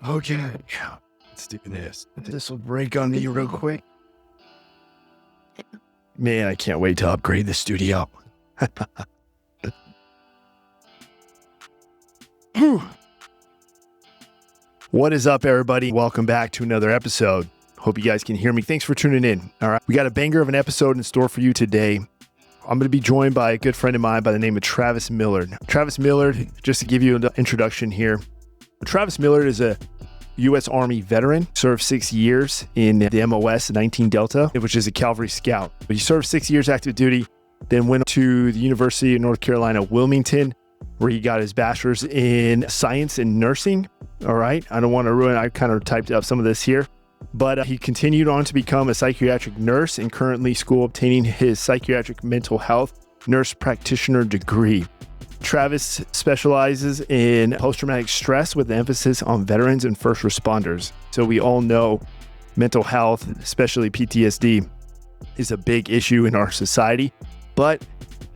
Okay, let's do this. This will break on me real quick. Man, I can't wait to upgrade the studio. What is up, everybody? Welcome back to another episode. Hope you guys can hear me. Thanks for tuning in. All right, we got a banger of an episode in store for you today. I'm going to be joined by a good friend of mine by the name of Travis Millard. Travis Millard, just to give you an introduction here, Travis Millard is a U.S. Army veteran, served 6 years in the MOS 19 Delta, which is a Cavalry Scout. But he served 6 years active duty, then went to the University of North Carolina, Wilmington, where he got his bachelor's in science and nursing. All right, I don't want to ruin, I kind of typed up some of this here. But he continued on to become a psychiatric nurse and currently school obtaining his psychiatric mental health nurse practitioner degree. Travis specializes in post-traumatic stress with emphasis on veterans and first responders. So we all know mental health, especially PTSD, is a big issue in our society, but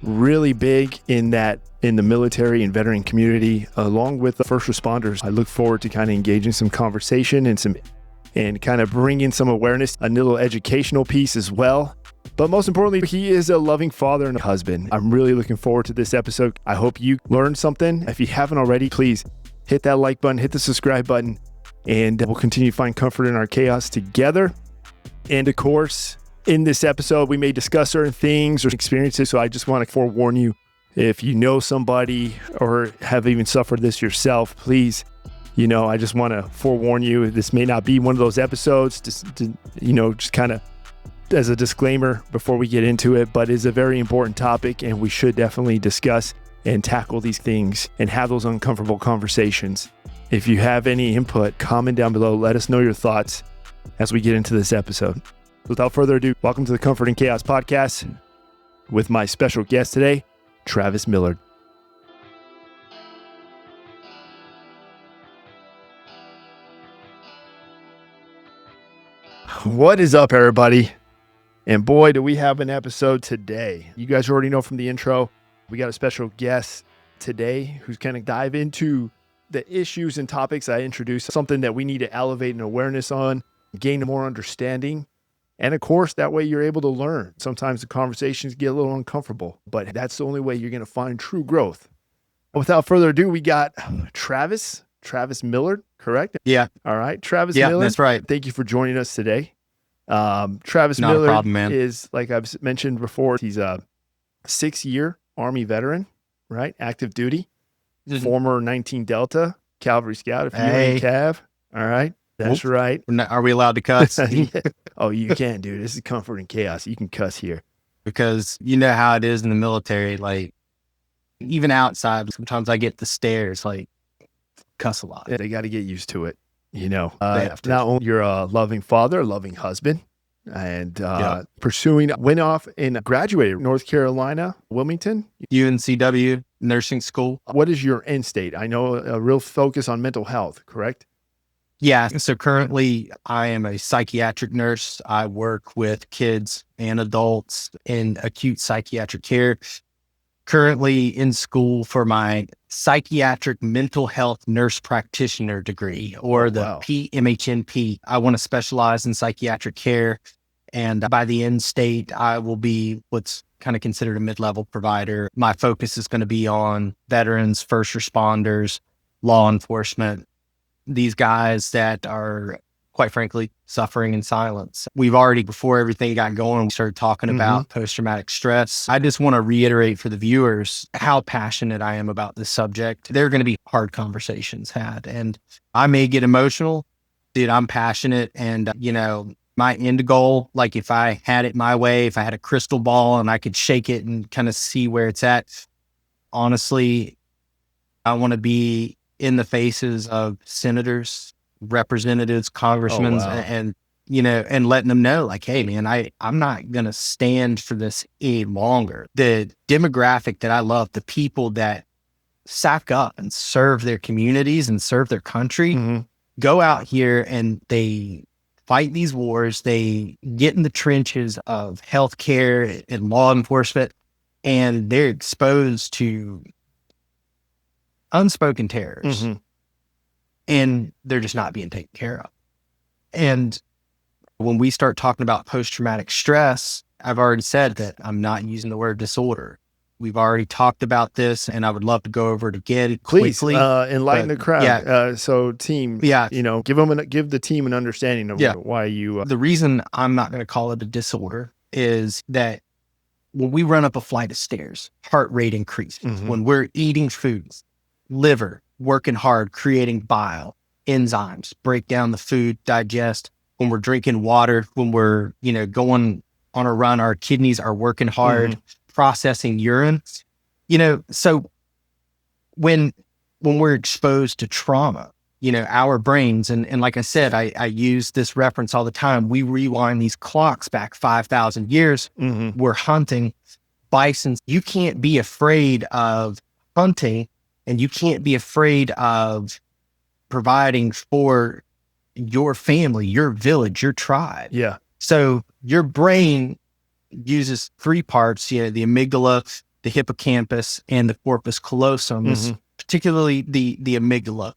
really big in the military and veteran community, along with the first responders. I look forward to kind of engaging some conversation and kind of bringing some awareness, a little educational piece as well. But most importantly, he is a loving father and a husband. I'm really looking forward to this episode. I hope you learned something. If you haven't already, please hit that like button, hit the subscribe button, and we'll continue to find comfort in our chaos together. And of course, in this episode, we may discuss certain things or experiences. So I just want to forewarn you, if you know somebody or have even suffered this yourself, please, I just want to forewarn you, this may not be one of those episodes, just kind of as a disclaimer before we get into it, but it's a very important topic and we should definitely discuss and tackle these things and have those uncomfortable conversations. If you have any input, comment down below. Let us know your thoughts as we get into this episode. Without further ado, welcome to the Comfort and Chaos podcast with my special guest today, Travis Millard. What is up, everybody? And boy, do we have an episode today. You guys already know from the intro, we got a special guest today who's going to dive into the issues and topics I introduced, something that we need to elevate an awareness on, gain more understanding. And of course, that way you're able to learn. Sometimes the conversations get a little uncomfortable, but that's the only way you're going to find true growth. Without further ado, we got Travis Millard, correct? Yeah. All right. Travis Millard. Yeah, that's right. Thank you for joining us today. Travis Not Millard a problem, man. is, like I've mentioned before, he's a 6-year Army veteran, right? Active duty, former 19 Delta Cavalry Scout. If you ain't Cav, all right, that's right. Are we allowed to cuss? Oh, you can, dude. This is Comfort and Chaos. You can cuss here. Because you know how it is in the military. Like, even outside, sometimes I get the stares, like, cuss a lot. Yeah, they got to get used to it. Not only you're a loving father, a loving husband, and went off and graduated North Carolina, Wilmington. UNCW nursing school. What is your end state? I know a real focus on mental health, correct? Yeah. So currently I am a psychiatric nurse. I work with kids and adults in acute psychiatric care. Currently in school for my psychiatric mental health nurse practitioner degree, or the PMHNP. I want to specialize in psychiatric care. And by the end state, I will be what's kind of considered a mid-level provider. My focus is going to be on veterans, first responders, law enforcement, these guys that are, quite frankly, suffering in silence. We've already, before everything got going, we started talking about post-traumatic stress. I just want to reiterate for the viewers how passionate I am about this subject. There are going to be hard conversations had, and I may get emotional. Dude, I'm passionate, and my end goal, like if I had it my way, if I had a crystal ball and I could shake it and kind of see where it's at, honestly, I want to be in the faces of senators, representatives, congressmen, and letting them know, like, hey man, I'm not going to stand for this any longer. The demographic that I love, the people that sack up and serve their communities and serve their country, go out here and they fight these wars. They get in the trenches of healthcare and law enforcement, and they're exposed to unspoken terrors. and they're just not being taken care of. And when we start talking about post-traumatic stress, I've already said that I'm not using the word disorder. We've already talked about this, and I would love to go over it again quickly. Enlighten the crowd. Yeah. So team, Yeah. give the team an understanding of why you. The reason I'm not going to call it a disorder is that when we run up a flight of stairs, heart rate increases. Mhm. When we're eating foods, liver working hard, creating bile, enzymes, break down the food, digest. When we're drinking water, when we're, going on a run, our kidneys are working hard, processing urine. So when we're exposed to trauma, our brains, and like I said, I use this reference all the time. We rewind these clocks back 5,000 years. We're hunting bisons. You can't be afraid of hunting, and you can't be afraid of providing for your family, your village, your tribe. Yeah. So your brain uses three parts, the amygdala, the hippocampus, and the corpus callosum. Particularly the amygdala.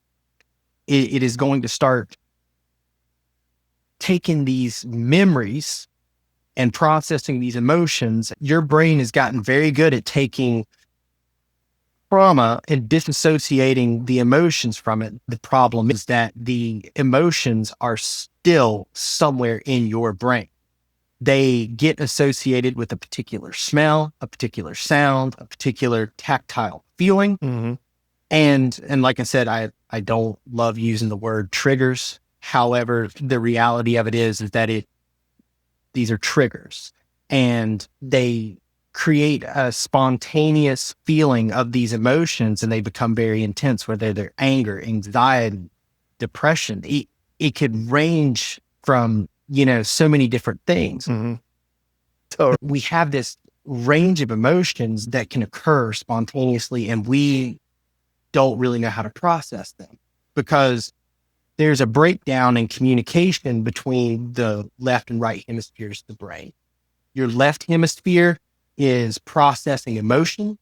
It is going to start taking these memories and processing these emotions. Your brain has gotten very good at taking trauma and disassociating the emotions from it. The problem is that the emotions are still somewhere in your brain. They get associated with a particular smell, a particular sound, a particular tactile feeling. And like I said, I don't love using the word triggers. However, the reality of it is that these are triggers, and they create a spontaneous feeling of these emotions, and they become very intense, whether they're anger, anxiety, depression. It could range from, so many different things. So we have this range of emotions that can occur spontaneously, and we don't really know how to process them because there's a breakdown in communication between the left and right hemispheres of the brain. Your left hemisphere is processing emotion.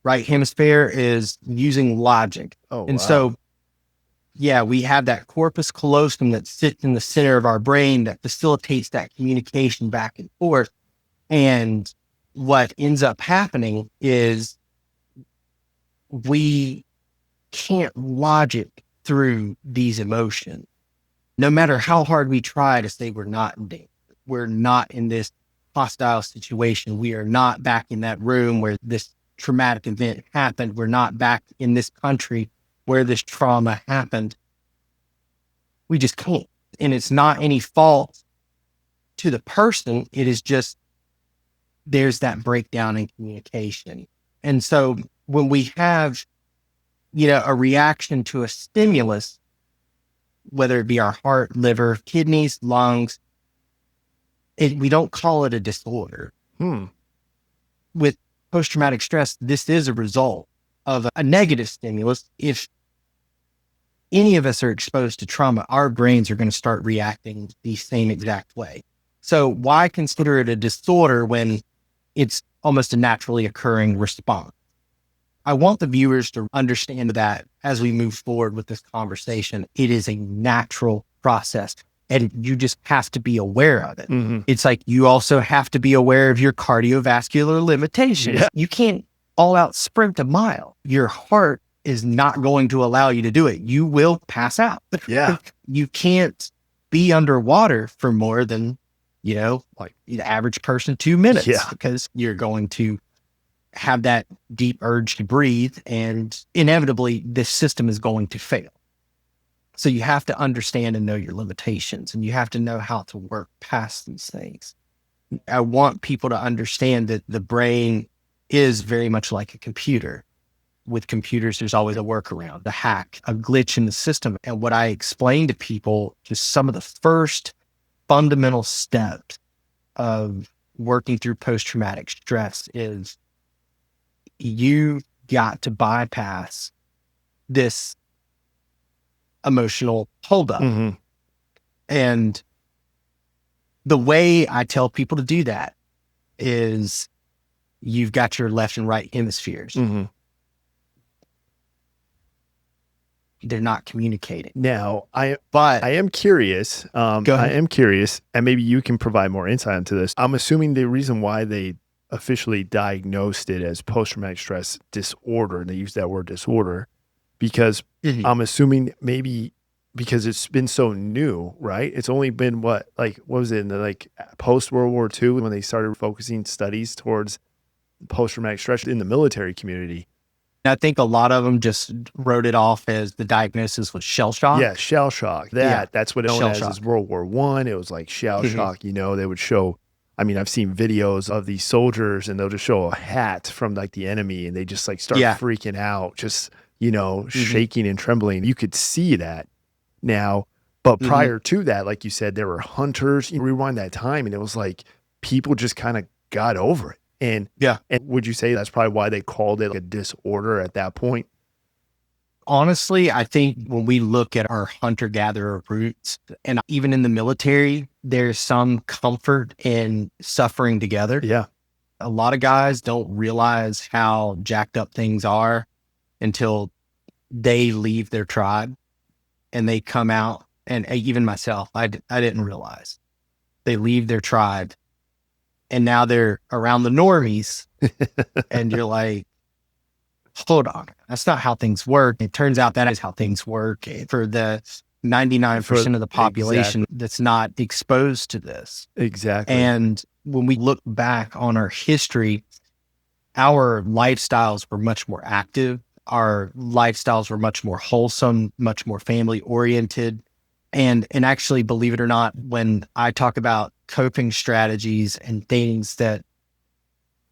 Right hemisphere is using logic. So, we have that corpus callosum that sits in the center of our brain that facilitates that communication back and forth. And what ends up happening is we can't logic through these emotions. No matter how hard we try to say we're not in danger, we're not in this hostile situation, we are not back in that room where this traumatic event happened, we're not back in this country where this trauma happened. We just can't. And it's not any fault to the person. It is just, there's that breakdown in communication. And so when we have, a reaction to a stimulus, whether it be our heart, liver, kidneys, lungs, we don't call it a disorder. With post-traumatic stress, this is a result of a negative stimulus. If any of us are exposed to trauma, our brains are going to start reacting the same exact way. So why consider it a disorder when it's almost a naturally occurring response? I want the viewers to understand that as we move forward with this conversation, it is a natural process, and you just have to be aware of it. It's like you also have to be aware of your cardiovascular limitations. You can't all out sprint a mile. Your heart is not going to allow you to do it. You will pass out. You can't be underwater for more than, like the average person, 2 minutes, because you're going to have that deep urge to breathe, and inevitably this system is going to fail. So you have to understand and know your limitations, and you have to know how to work past these things. I want people to understand that the brain is very much like a computer. With computers, there's always a workaround, a hack, a glitch in the system. And what I explain to people, just some of the first fundamental steps of working through post-traumatic stress, is you got to bypass this emotional holdup. And the way I tell people to do that is you've got your left and right hemispheres. they're not communicating. Now, But I am curious. go I ahead. am curious, and maybe you can provide more insight into this. I'm assuming the reason why they officially diagnosed it as post-traumatic stress disorder, and they use that word disorder, because Mhm. I'm assuming maybe because it's been so new, right? It's only been what was it in the post World War II when they started focusing studies towards post-traumatic stress in the military community. I think a lot of them just wrote it off as the diagnosis was shell shock. Yeah, shell shock. That's what it's known Shell as shock. is World War I. It was like shell Mhm. shock. They would show. I mean, I've seen videos of these soldiers, and they'll just show a hat from the enemy, and they just start Yeah. freaking out, just shaking and trembling. You could see that now, but prior to that, like you said, there were hunters. You rewind that time, and it was like people just kind of got over it. And would you say that's probably why they called it a disorder at that point? Honestly, I think when we look at our hunter-gatherer roots, and even in the military, there's some comfort in suffering together. Yeah. A lot of guys don't realize how jacked up things are until they leave their tribe and they come out. And even myself, I didn't realize. They leave their tribe and now they're around the normies and you're like, hold on, that's not how things work. It turns out that is how things work for the 99% of the population that's not exposed to this. Exactly. And when we look back on our history, our lifestyles were much more active. Our lifestyles were much more wholesome, much more family oriented. And actually, believe it or not, when I talk about coping strategies and things that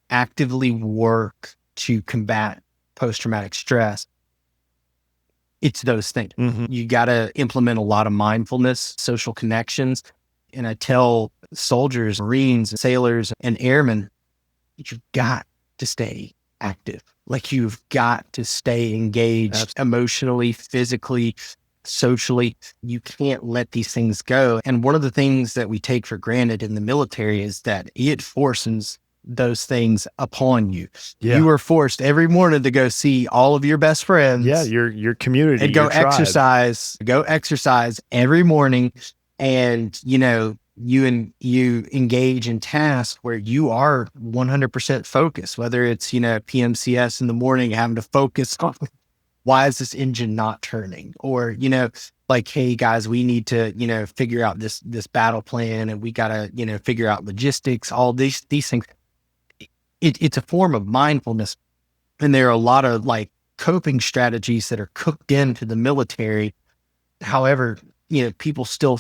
actively work to combat post-traumatic stress, it's those things. You got to implement a lot of mindfulness, social connections. And I tell soldiers, Marines, sailors, and airmen, you've got to stay active. Like you've got to stay engaged emotionally, physically, socially. You can't let these things go. And one of the things that we take for granted in the military is that it forces those things upon you. Yeah. You are forced every morning to go see all of your best friends. Yeah, your community, and go your tribe. exercise every morning. And, you engage in tasks where you are 100% focused, whether it's, PMCS in the morning, having to focus on why is this engine not turning? Or, like, hey guys, we need to, figure out this battle plan, and we got to, figure out logistics, all these things. It's a form of mindfulness. And there are a lot of coping strategies that are cooked into the military. However, people still,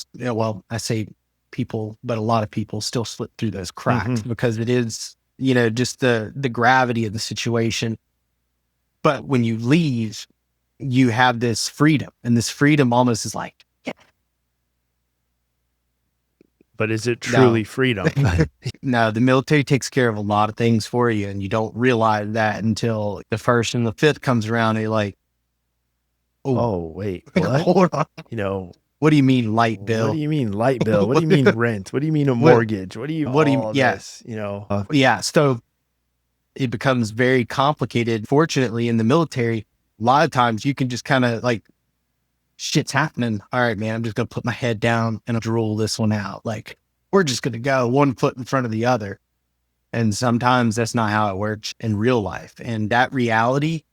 I say people, but a lot of people still slip through those cracks because it is, just the gravity of the situation. But when you leave, you have this freedom, and this freedom almost is like, yeah. But is it truly freedom? No, the military takes care of a lot of things for you, and you don't realize that until the 1st and the 5th comes around, and you're like, oh wait, what? Hold on. What do you mean light bill? What do you mean light bill? What do you mean rent? What do you mean a mortgage? What do you this? Yeah. So it becomes very complicated. Fortunately, in the military, a lot of times you can just kind of shit's happening. All right, man, I'm just going to put my head down and drool this one out. We're just going to go one foot in front of the other. And sometimes that's not how it works in real life. And that reality,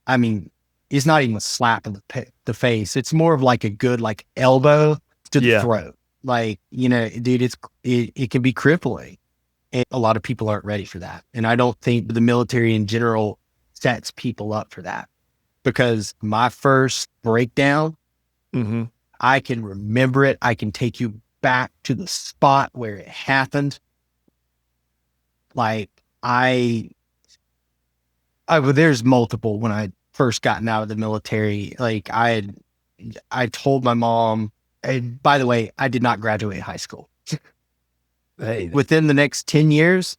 I mean, it's not even a slap in the face. It's more of a good elbow to the throat. Dude, it can be crippling. And a lot of people aren't ready for that. And I don't think the military in general sets people up for that. Because my first breakdown, I can remember it. I can take you back to the spot where it happened. There's multiple when I first gotten out of the military. I told my mom, and by the way, I did not graduate high school. Hey, within the next 10 years,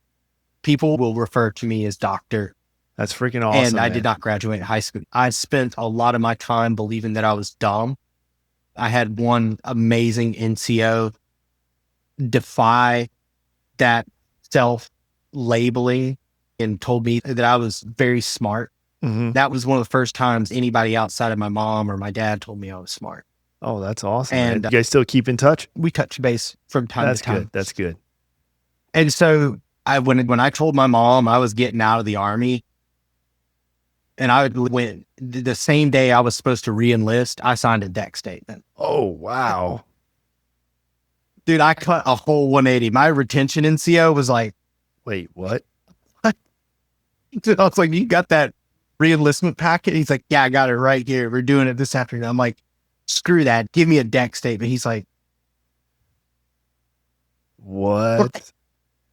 people will refer to me as doctor. That's freaking awesome. And I did not graduate high school. I spent a lot of my time believing that I was dumb. I had one amazing NCO defy that self-labeling and told me that I was very smart. That was one of the first times anybody outside of my mom or my dad told me I was smart. Oh, that's awesome. And you guys still keep in touch? We touch base from time to time. That's good. And so when I told my mom I was getting out of the Army, and I went the same day I was supposed to re-enlist, I signed a deck statement. Oh, wow. Dude, I cut a whole 180. My retention NCO was like, wait, what? Dude, I was like, you got that re-enlistment packet? He's like, yeah, I got it right here. We're doing it this afternoon. I'm like, screw that. Give me a deck statement. He's like, what?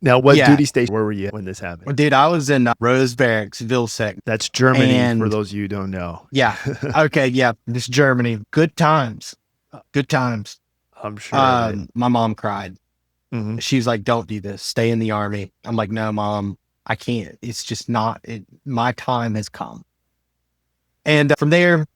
Now, what duty station, where were you when this happened? Dude, I was in Rose Barracks, Vilseck. That's Germany, for those of you who don't know. Yeah. Okay, yeah. This Germany. Good times. Good times. I'm sure. My mom cried. She was like, don't do this. Stay in the Army. I'm like, no, Mom, I can't. It's just not. My time has come. And from there,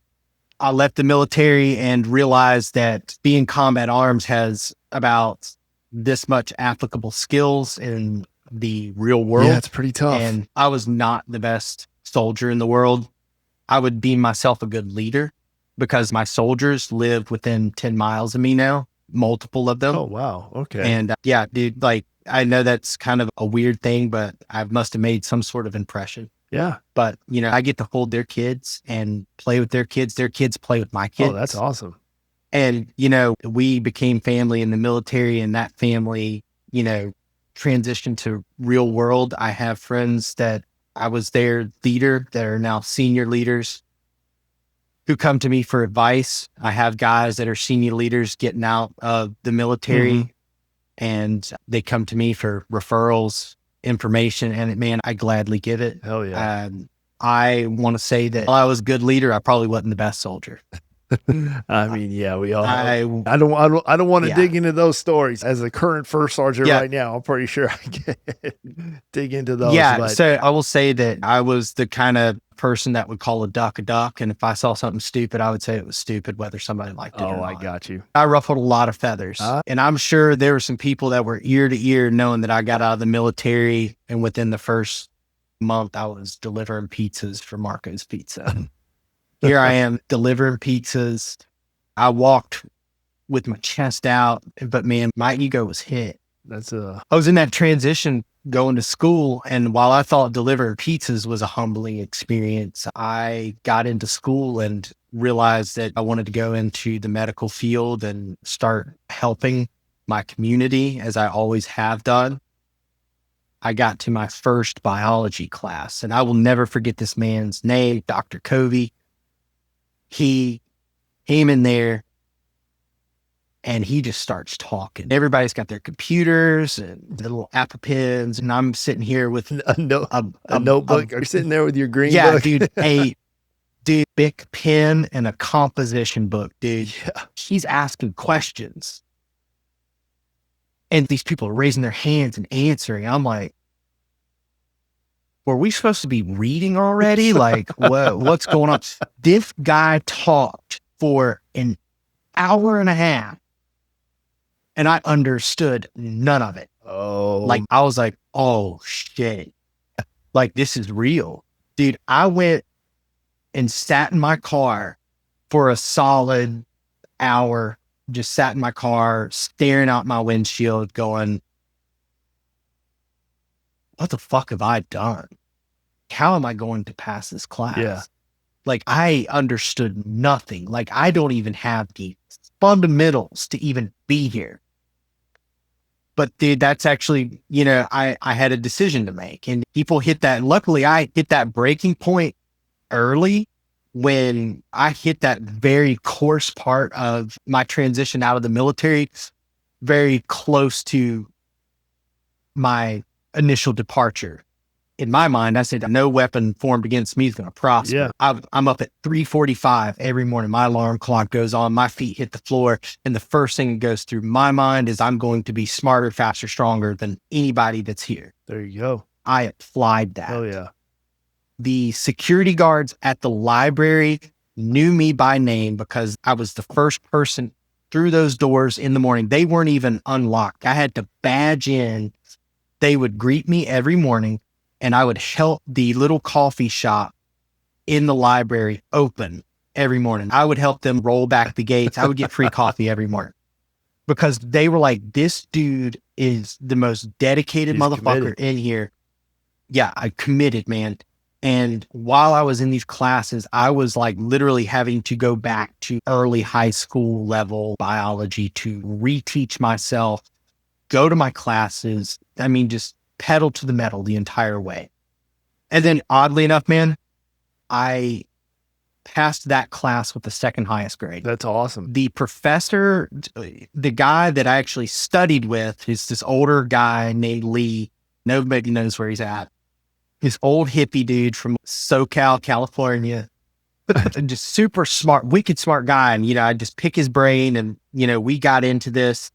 I left the military and realized that being combat arms has about this much applicable skills in the real world. Yeah, it's pretty tough. And I was not the best soldier in the world. I would deem myself a good leader because my soldiers live within 10 miles of me now, multiple of them. Oh, wow. Okay. And yeah, dude, like, I know that's kind of a weird thing, but I must have made some sort of impression. Yeah. But, I get to hold their kids and play with their kids. Their kids play with my kids. Oh, that's awesome. And, we became family in the military, and that family, transitioned to real world. I have friends that I was their leader that are now senior leaders who come to me for advice. I have guys that are senior leaders getting out of the military and they come to me for referrals, information, and man, I gladly give it. Hell yeah. I want to say that while I was a good leader, I probably wasn't the best soldier. I mean, yeah, we all. I don't want to dig into those stories. As a current first sergeant right now, I'm pretty sure I can dig into those. Yeah, but. So I will say that I was the kind of person that would call a duck, and if I saw something stupid, I would say it was stupid, whether somebody liked it or not. I got you. I ruffled a lot of feathers, and I'm sure there were some people that were ear to ear knowing that I got out of the military, and within the first month, I was delivering pizzas for Marco's Pizza. Here I am delivering pizzas. I walked with my chest out, but man, my ego was hit. I was in that transition going to school. And while I thought delivering pizzas was a humbling experience, I got into school and realized that I wanted to go into the medical field and start helping my community as I always have done. I got to my first biology class, and I will never forget this man's name, Dr. Covey. He came in there and he just starts talking. Everybody's got their computers and the little Apple pens, and I'm sitting here with a notebook. Are you sitting there with your green book? Dude, a big pen and a composition book, dude. Yeah. He's asking questions. And these people are raising their hands and answering. I'm like, were we supposed to be reading already? Like, what's going on? This guy talked for an hour and a half, and I understood none of it. Oh. Like, I was like, oh, shit. Like, this is real. Dude, I went and sat in my car for a solid hour, just sat in my car, staring out my windshield going, what the fuck have I done? How am I going to pass this class? Yeah. Like, I understood nothing. Like, I don't even have the fundamentals to even be here. But dude, that's actually, I had a decision to make, and people hit that. Luckily, I hit that breaking point early when I hit that very coarse part of my transition out of the military, very close to my initial departure. In my mind, I said, no weapon formed against me is going to prosper. Yeah. I'm up at 3:45 every morning. My alarm clock goes on. My feet hit the floor. And the first thing that goes through my mind is I'm going to be smarter, faster, stronger than anybody that's here. There you go. I applied that. Oh, yeah. The security guards at the library knew me by name because I was the first person through those doors in the morning. They weren't even unlocked. I had to badge in. They would greet me every morning, and I would help the little coffee shop in the library open every morning. I would help them roll back the gates. I would get free coffee every morning because they were like, this dude is the most dedicated motherfucker in here. Yeah, I committed, man. And while I was in these classes, I was like literally having to go back to early high school level biology to reteach myself, go to my classes. I mean, just pedal to the metal the entire way. And then oddly enough, man, I passed that class with the second highest grade. That's awesome. The professor, the guy that I actually studied with, is this older guy named Lee. Nobody knows where he's at. This old hippie dude from SoCal, California, just super smart, wicked smart guy. And, I just pick his brain and, we got into this.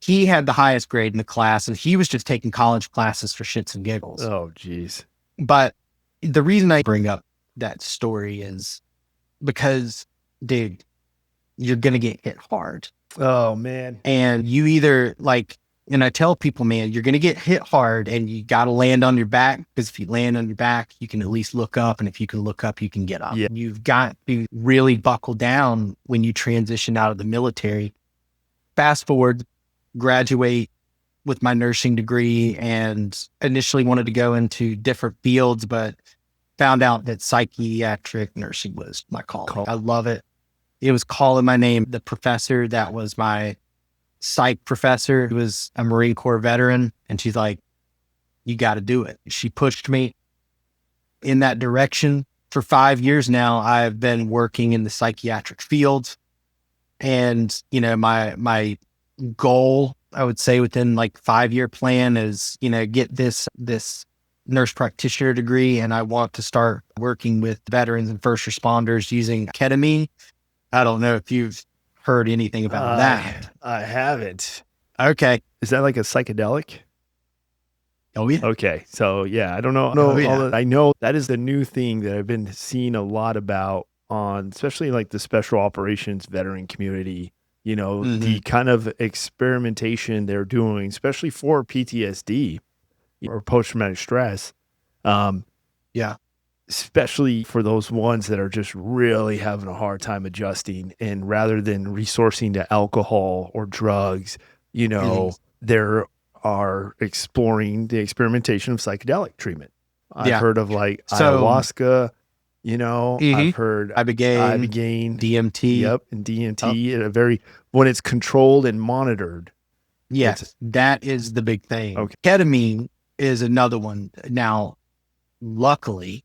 He had the highest grade in the class and he was just taking college classes for shits and giggles. Oh, geez. But the reason I bring up that story is because, dude, you're going to get hit hard. Oh, man. And you either and I tell people, man, you're going to get hit hard and you got to land on your back, because if you land on your back, you can at least look up. And if you can look up, you can get up. Yeah. You've got to really buckle down when you transition out of the military. Fast forward, graduate with my nursing degree, and initially wanted to go into different fields, but found out that psychiatric nursing was my calling. I love it. It was calling my name. The professor that was my psych professor, who was a Marine Corps veteran, and she's like, you got to do it. She pushed me in that direction. For 5 years now, I've been working in the psychiatric field. And, my goal, I would say within 5-year plan is, get this nurse practitioner degree. And I want to start working with veterans and first responders using ketamine. I don't know if you've heard anything about that. I haven't. Okay. Is that like a psychedelic? Oh, yeah. Okay. So, yeah, I don't know. I know that is the new thing that I've been seeing a lot about on, especially the special operations veteran community, the kind of experimentation they're doing, especially for PTSD or post-traumatic stress. Yeah. Especially for those ones that are just really having a hard time adjusting, and rather than resourcing to alcohol or drugs, there are exploring the experimentation of psychedelic treatment. I've heard of ayahuasca, I've heard Ibogaine, DMT. Yep. And DMT when it's controlled and monitored. Yes. That is the big thing. Okay. Ketamine is another one. Now, luckily,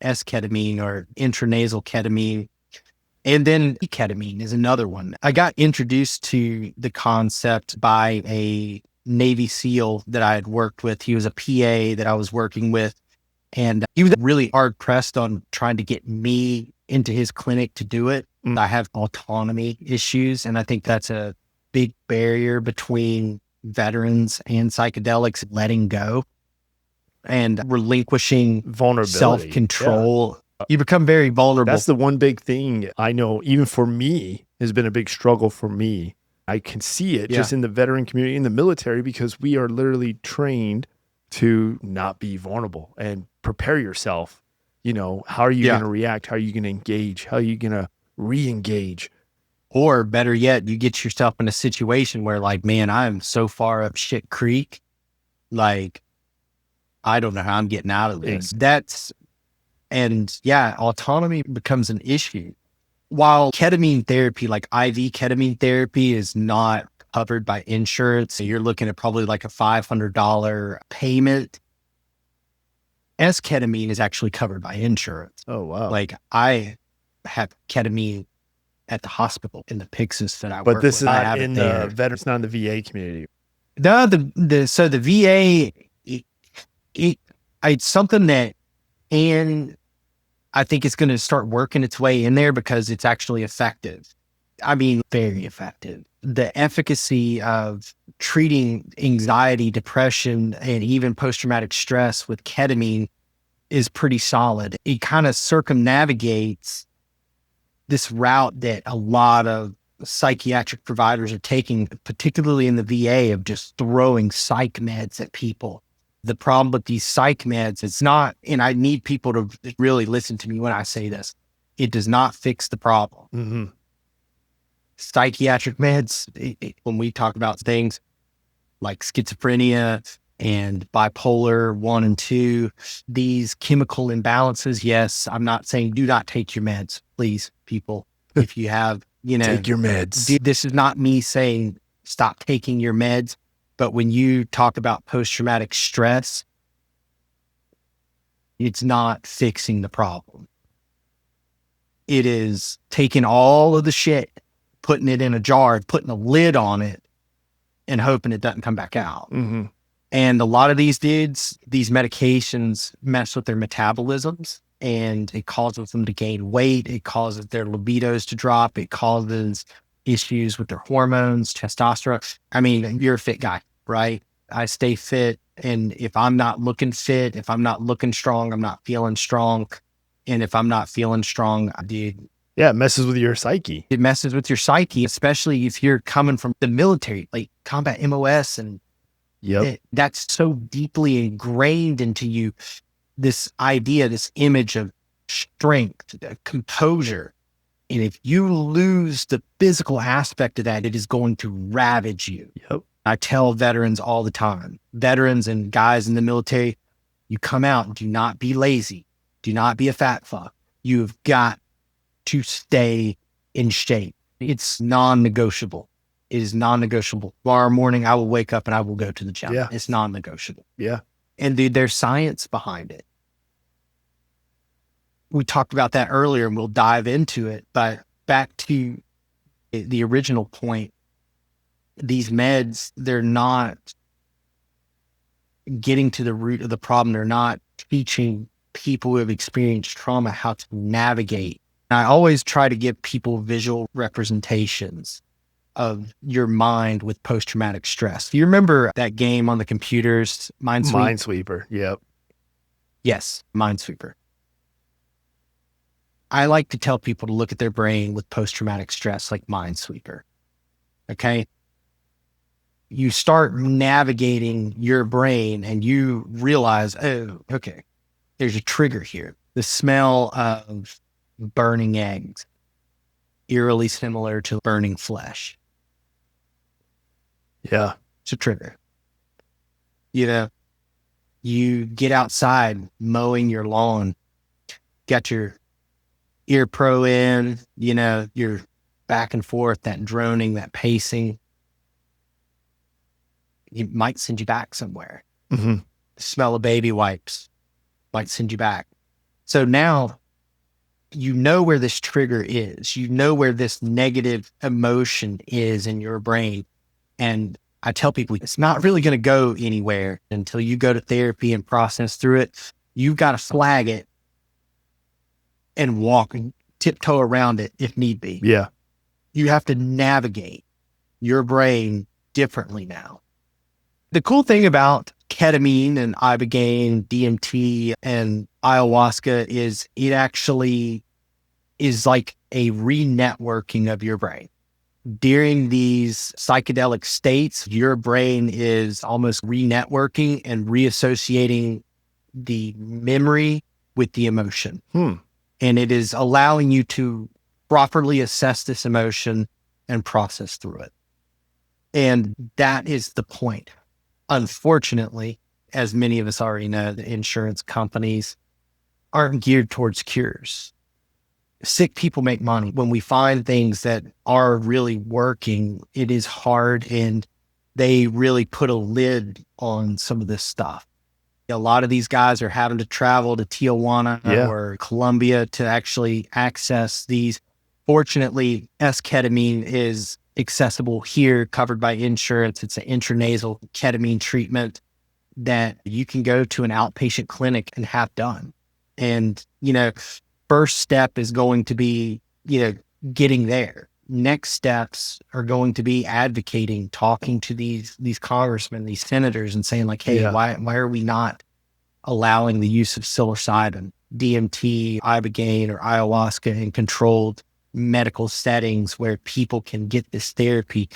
S-ketamine or intranasal ketamine, and then ketamine is another one. I got introduced to the concept by a Navy SEAL that I had worked with. He was a PA that I was working with, and he was really hard pressed on trying to get me into his clinic to do it. I have autonomy issues, and I think that's a big barrier between veterans and psychedelics, letting go and relinquishing vulnerability, self-control. Yeah. You become very vulnerable. That's the one big thing I know, even for me, has been a big struggle for me. I can see it just in the veteran community, in the military, because we are literally trained to not be vulnerable and prepare yourself. How are you going to react? How are you going to engage? How are you going to re-engage? Or better yet, you get yourself in a situation where man, I'm so far up shit creek. I don't know how I'm getting out of this. Autonomy becomes an issue. While ketamine therapy, like IV ketamine therapy, is not covered by insurance, so you're looking at probably a $500 payment. S-ketamine is actually covered by insurance. Oh, wow. I have ketamine at the hospital in the Pyxis that I work with. But this is not in the veterans, not in the VA community. No, so the VA, it's something that I think it's going to start working its way in there because it's actually effective. I mean, very effective. The efficacy of treating anxiety, depression, and even post-traumatic stress with ketamine is pretty solid. It kind of circumnavigates this route that a lot of psychiatric providers are taking, particularly in the VA, of just throwing psych meds at people. The problem with these psych meds, it's not, and I need people to really listen to me when I say this, it does not fix the problem. Mm-hmm. Psychiatric meds, when we talk about things like schizophrenia and bipolar 1 and 2, these chemical imbalances, yes, I'm not saying do not take your meds, please, people. If you have, take your meds. This is not me saying stop taking your meds. But when you talk about post-traumatic stress, it's not fixing the problem. It is taking all of the shit, putting it in a jar, putting a lid on it, and hoping it doesn't come back out. Mm-hmm. And a lot of these dudes, these medications mess with their metabolisms, and it causes them to gain weight. It causes their libidos to drop. It causes issues with their hormones, testosterone. I mean, you're a fit guy, right? I stay fit. And if I'm not looking fit, if I'm not looking strong, I'm not feeling strong. And if I'm not feeling strong, dude. Yeah, it messes with your psyche. It messes with your psyche, especially if you're coming from the military, like combat MOS. And that's so deeply ingrained into you, this idea, this image of strength, composure. And if you lose the physical aspect of that, it is going to ravage you. Yep. I tell veterans all the time, veterans and guys in the military, you come out, do not be lazy. Do not be a fat fuck. You've got to stay in shape. It's non-negotiable. It is non-negotiable. Tomorrow morning, I will wake up and I will go to the gym. Yeah. It's non-negotiable. Yeah. And dude, there's science behind it. We talked about that earlier and we'll dive into it, but back to the original point, these meds, they're not getting to the root of the problem. They're not teaching people who have experienced trauma how to navigate. I always try to give people visual representations of your mind with post-traumatic stress. Do you remember that game on the computers, Minesweeper? Minesweeper, yep. Yes, Minesweeper. I like to tell people to look at their brain with post-traumatic stress like Minesweeper. Okay? You start navigating your brain and you realize, oh, okay, there's a trigger here. The smell of burning eggs, eerily similar to burning flesh. Yeah. It's a trigger. You get outside mowing your lawn, got your ear pro in, you're back and forth, that droning, that pacing. It might send you back somewhere. Mm-hmm. The smell of baby wipes might send you back. So now you know where this trigger is. You know where this negative emotion is in your brain. And I tell people it's not really going to go anywhere until you go to therapy and process through it. You've got to flag it and walk and tiptoe around it if need be. Yeah. You have to navigate your brain differently now. The cool thing about ketamine and ibogaine, DMT and ayahuasca is it actually is like a re-networking of your brain. During these psychedelic states, your brain is almost re-networking and reassociating the memory with the emotion. And it is allowing you to properly assess this emotion and process through it. And that is the point. Unfortunately, as many of us already know, the insurance companies aren't geared towards cures. Sick people make money. When we find things that are really working, it is hard, and they really put a lid on some of this stuff. A lot of these guys are having to travel to Tijuana or Colombia to actually access these. Fortunately, S-ketamine is accessible here, covered by insurance. It's an intranasal ketamine treatment that you can go to an outpatient clinic and have done. And, first step is going to be, getting there. Next steps are going to be advocating, talking to these congressmen, these senators, and saying like, hey, why are we not allowing the use of psilocybin, DMT, ibogaine, or ayahuasca in controlled medical settings where people can get this therapy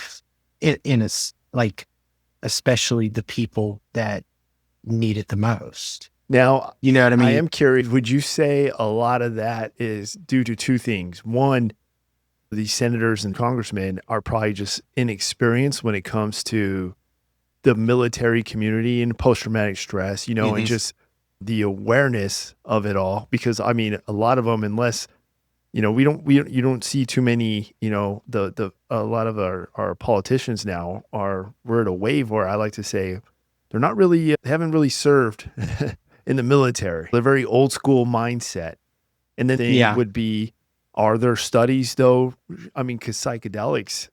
especially the people that, need it the most. Now, You know what I mean? I am curious, would you say a lot of that is due to two things? One, these senators and congressmen are probably just inexperienced when it comes to the military community and post-traumatic stress, and just the awareness of it all. Because I mean, a lot of them, unless, you don't see too many, a lot of our politicians now we're at a wave where I like to say they're not really, they haven't really served in the military. They're very old school mindset. And then they would be, are there studies though? I mean, because psychedelics,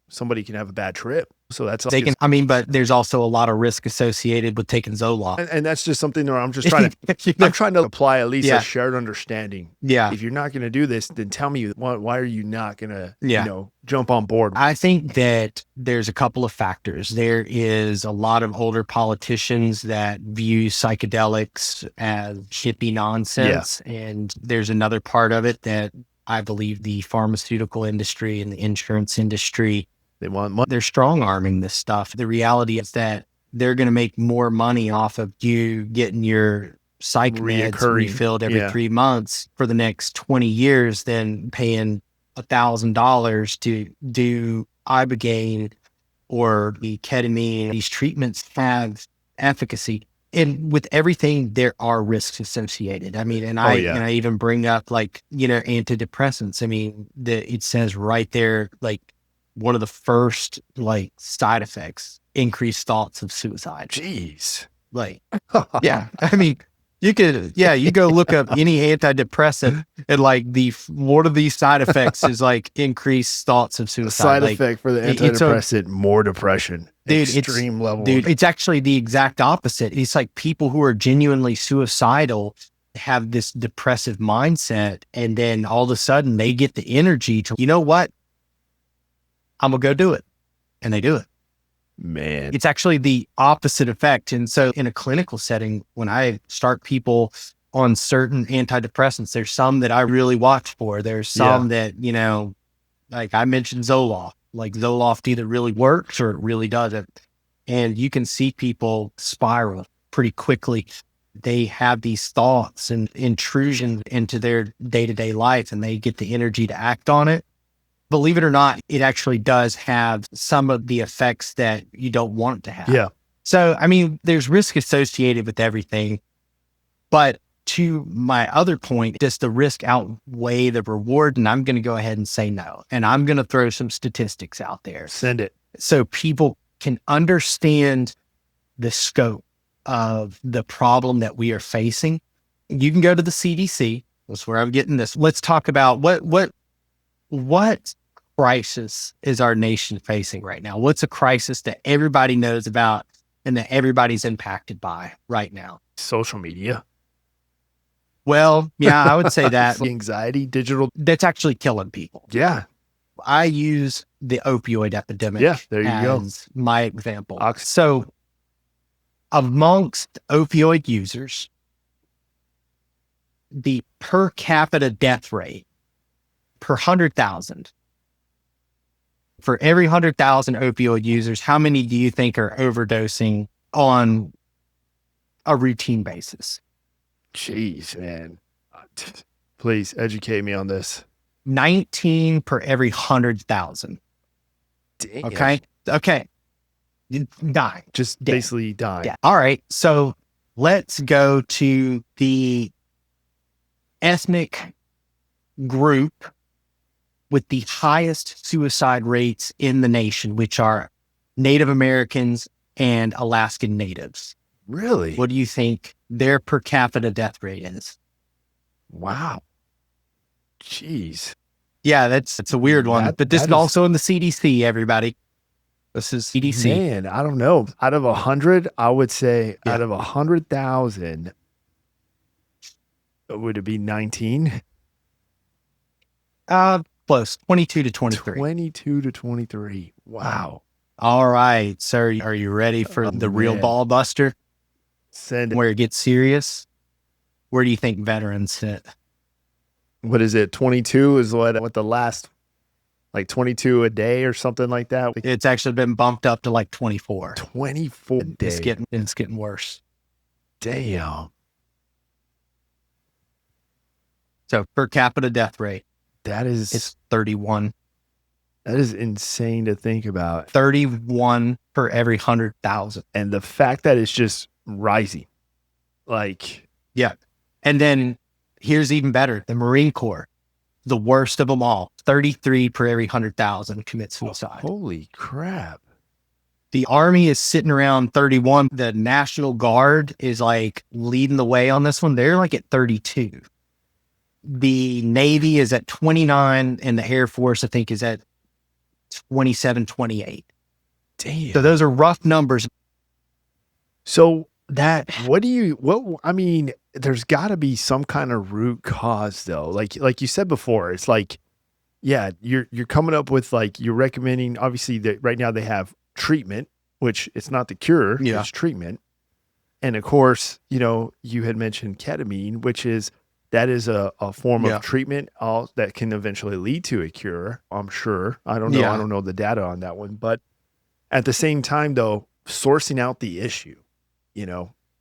somebody can have a bad trip. So that's but there's also a lot of risk associated with taking Zoloft. And that's just something where I'm just trying to, I'm trying to apply at least a shared understanding. Yeah. If you're not going to do this, then tell me why are you not going to, jump on board? I think that there's a couple of factors. There is a lot of older politicians that view psychedelics as hippie nonsense. Yeah. And there's another part of it that I believe the pharmaceutical industry and the insurance industry, they want money. They're strong arming this stuff. The reality is that they're going to make more money off of you getting your psych meds refilled every 3 months for the next 20 years than paying $1,000 to do Ibogaine or the ketamine. These treatments have efficacy. And with everything, there are risks associated. I mean, and I even bring up antidepressants. I mean, it says right there, like, one of the first side effects, increased thoughts of suicide. Jeez. Yeah. I mean, you go look up any antidepressant and one of these side effects is increased thoughts of suicide. Side effect for the antidepressant, more depression. Dude, extreme level. Dude, it's actually the exact opposite. It's like people who are genuinely suicidal have this depressive mindset. And then all of a sudden they get the energy to, you know what? I'm going to go do it. And they do it. Man. It's actually the opposite effect. And so in a clinical setting, when I start people on certain antidepressants, there's some that I really watch for. There's some that, like I mentioned Zoloft, Zoloft either really works or it really doesn't. And you can see people spiral pretty quickly. They have these thoughts and intrusion into their day-to-day life and they get the energy to act on it. Believe it or not, it actually does have some of the effects that you don't want it to have. Yeah. So, I mean, there's risk associated with everything. But to my other point, does the risk outweigh the reward? And I'm going to go ahead and say no. And I'm going to throw some statistics out there. Send it. So people can understand the scope of the problem that we are facing. You can go to the CDC. That's where I'm getting this. Let's talk about what crisis is our nation facing right now? What's a crisis that everybody knows about and that everybody's impacted by right now? Social media. Well, yeah, I would say that. Anxiety, digital. That's actually killing people. Yeah. I use the opioid epidemic as my example. So amongst opioid users, the per capita death rate per 100,000, for every 100,000 opioid users, how many do you think are overdosing on a routine basis? Jeez, man. Please educate me on this. 19 per every 100,000. Damn. Okay. Dying. Just basically dying. Yeah. All right. So let's go to the ethnic group with the highest suicide rates in the nation, which are Native Americans and Alaskan Natives. Really? What do you think their per capita death rate is? Wow. Jeez. Yeah, that's a weird one. But this is also in the CDC, everybody. This is CDC. Man, I don't know. Out of 100, I would say out of 100,000, would it be 19? Close. 22 to 23. 22 to 23. Wow. All right, sir. Are you ready for the real ball buster? Send it. Where it gets serious? Where do you think veterans sit? What is it? 22 is what the last Like 22 a day or something like that? It's actually been bumped up to like 24. 24 a day. It's getting worse. Damn. So per capita death rate, It's 31. That is insane to think about. 31 per every 100,000. And the fact that it's just rising. Like, yeah. And then here's even better. The Marine Corps, the worst of them all, 33 per every 100,000 commit suicide. Holy crap. The Army is sitting around 31. The National Guard is like leading the way on this one. They're like at 32. The Navy is at 29 and the Air Force, I think, is at 27, 28. Damn. So those are rough numbers. So I mean, there's gotta be some kind of root cause though. Like you said before, it's like, yeah, you're coming up with like, you're recommending, obviously that right now they have treatment, which it's not the cure, it's treatment. And of course, you had mentioned ketamine, which is a form of treatment that can eventually lead to a cure, I'm sure. I don't know. I don't know the data on that one. But at the same time, though, sourcing out the issue,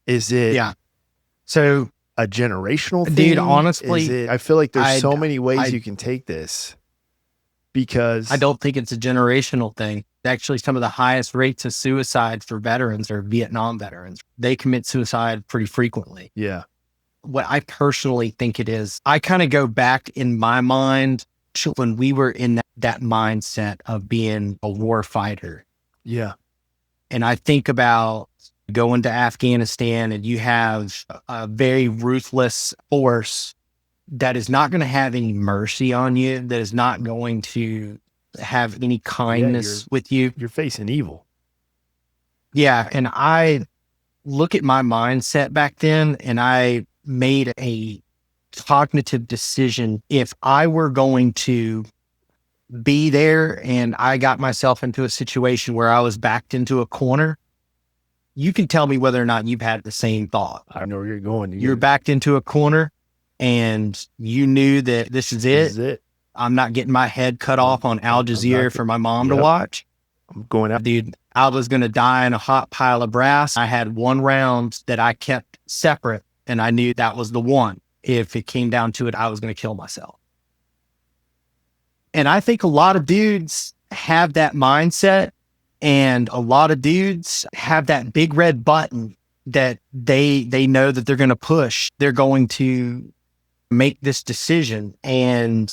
is it so a generational thing? Dude, honestly, I feel like there's so many ways you can take this because I don't think it's a generational thing. Actually, some of the highest rates of suicide for veterans are Vietnam veterans. They commit suicide pretty frequently. Yeah. What I personally think it is, I kind of go back in my mind to when we were in that mindset of being a war fighter. Yeah. And I think about going to Afghanistan and you have a very ruthless force that is not going to have any mercy on you, that is not going to have any kindness with you. You're facing evil. Yeah. And I look at my mindset back then and I made a cognitive decision. If I were going to be there and I got myself into a situation where I was backed into a corner, you can tell me whether or not you've had the same thought. I know where you're going. You're backed into a corner and you knew that this is it. I'm not getting my head cut off on Al Jazeera for my mom to watch. I'm going out. Dude, I was going to die in a hot pile of brass. I had one round that I kept separate. And I knew that was the one. If it came down to it, I was going to kill myself. And I think a lot of dudes have that mindset, and a lot of dudes have that big red button that they know that they're going to push. They're going to make this decision. And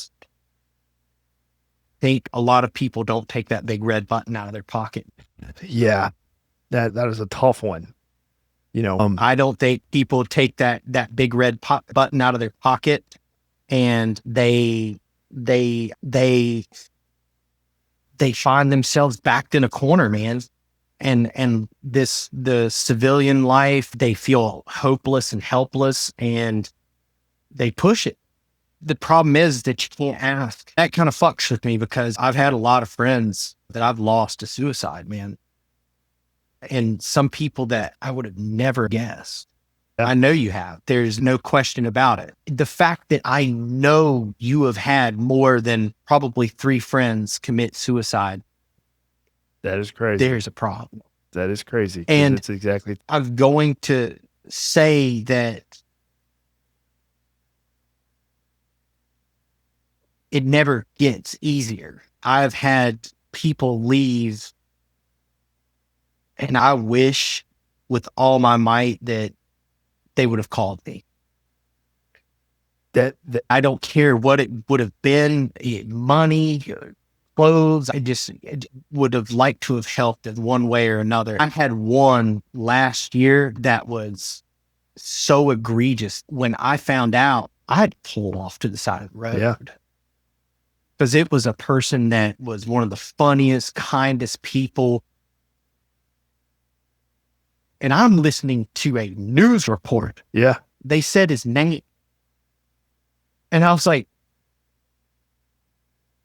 I think a lot of people don't take that big red button out of their pocket. Yeah, that is a tough one. I don't think people take that big red button out of their pocket and they find themselves backed in a corner, man. And the civilian life, they feel hopeless and helpless and they push it. The problem is that you can't ask. That kind of fucks with me because I've had a lot of friends that I've lost to suicide, man. And some people that I would have never guessed. I know you have. There's no question about it. The fact that I know you have had more than probably 3 friends commit suicide. That is crazy. There's a problem. That is crazy. And it's exactly. I'm going to say that it never gets easier. I've had people leave. And I wish with all my might that they would have called me. That I don't care what it would have been, money, clothes. I just would have liked to have helped in one way or another. I had one last year that was so egregious. When I found out, I'd pull off to the side of the road. Yeah. Because it was a person that was one of the funniest, kindest people. And I'm listening to a news report. Yeah. They said his name. And I was like,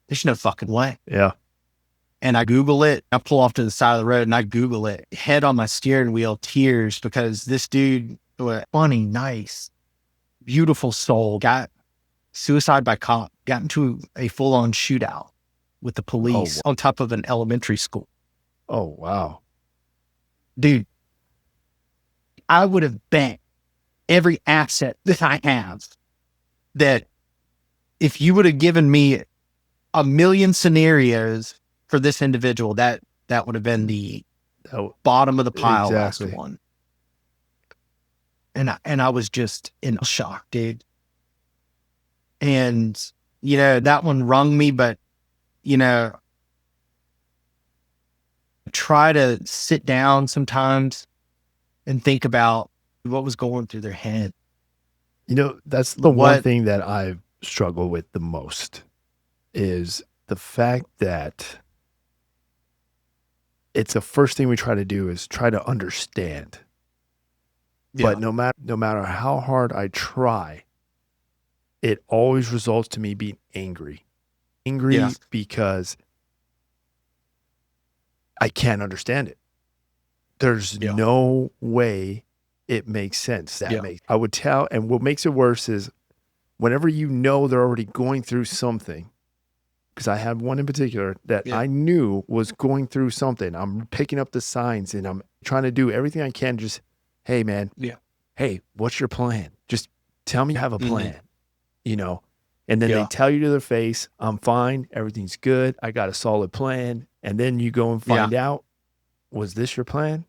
there's no fucking way. Yeah. And I Google it. I pull off to the side of the road and I Google it. Head on my steering wheel, tears, because this dude was funny, nice, beautiful soul, got suicide by cop, got into a full-on shootout. with the police on top of an elementary school. Oh, wow. Dude, I would have bet every asset that I have that if you would have given me a million scenarios for this individual, that would have been the bottom of the pile. Exactly. Last one. And I was just in shock, dude. And, that one wrung me, but, try to sit down sometimes and think about what was going through their head. That's the one thing that I've struggled with the most is the fact that it's the first thing we try to do is try to understand. Yeah. But no matter how hard I try, it always results to me being angry. Because I can't understand it. There's no way it makes sense. I would tell, and what makes it worse is whenever they're already going through something, because I had one in particular that I knew was going through something. I'm picking up the signs and I'm trying to do everything I can. Just, hey, man. Yeah. Hey, what's your plan? Just tell me you have a plan, And then they tell you to their face, I'm fine. Everything's good. I got a solid plan. And then you go and find out, was this your plan?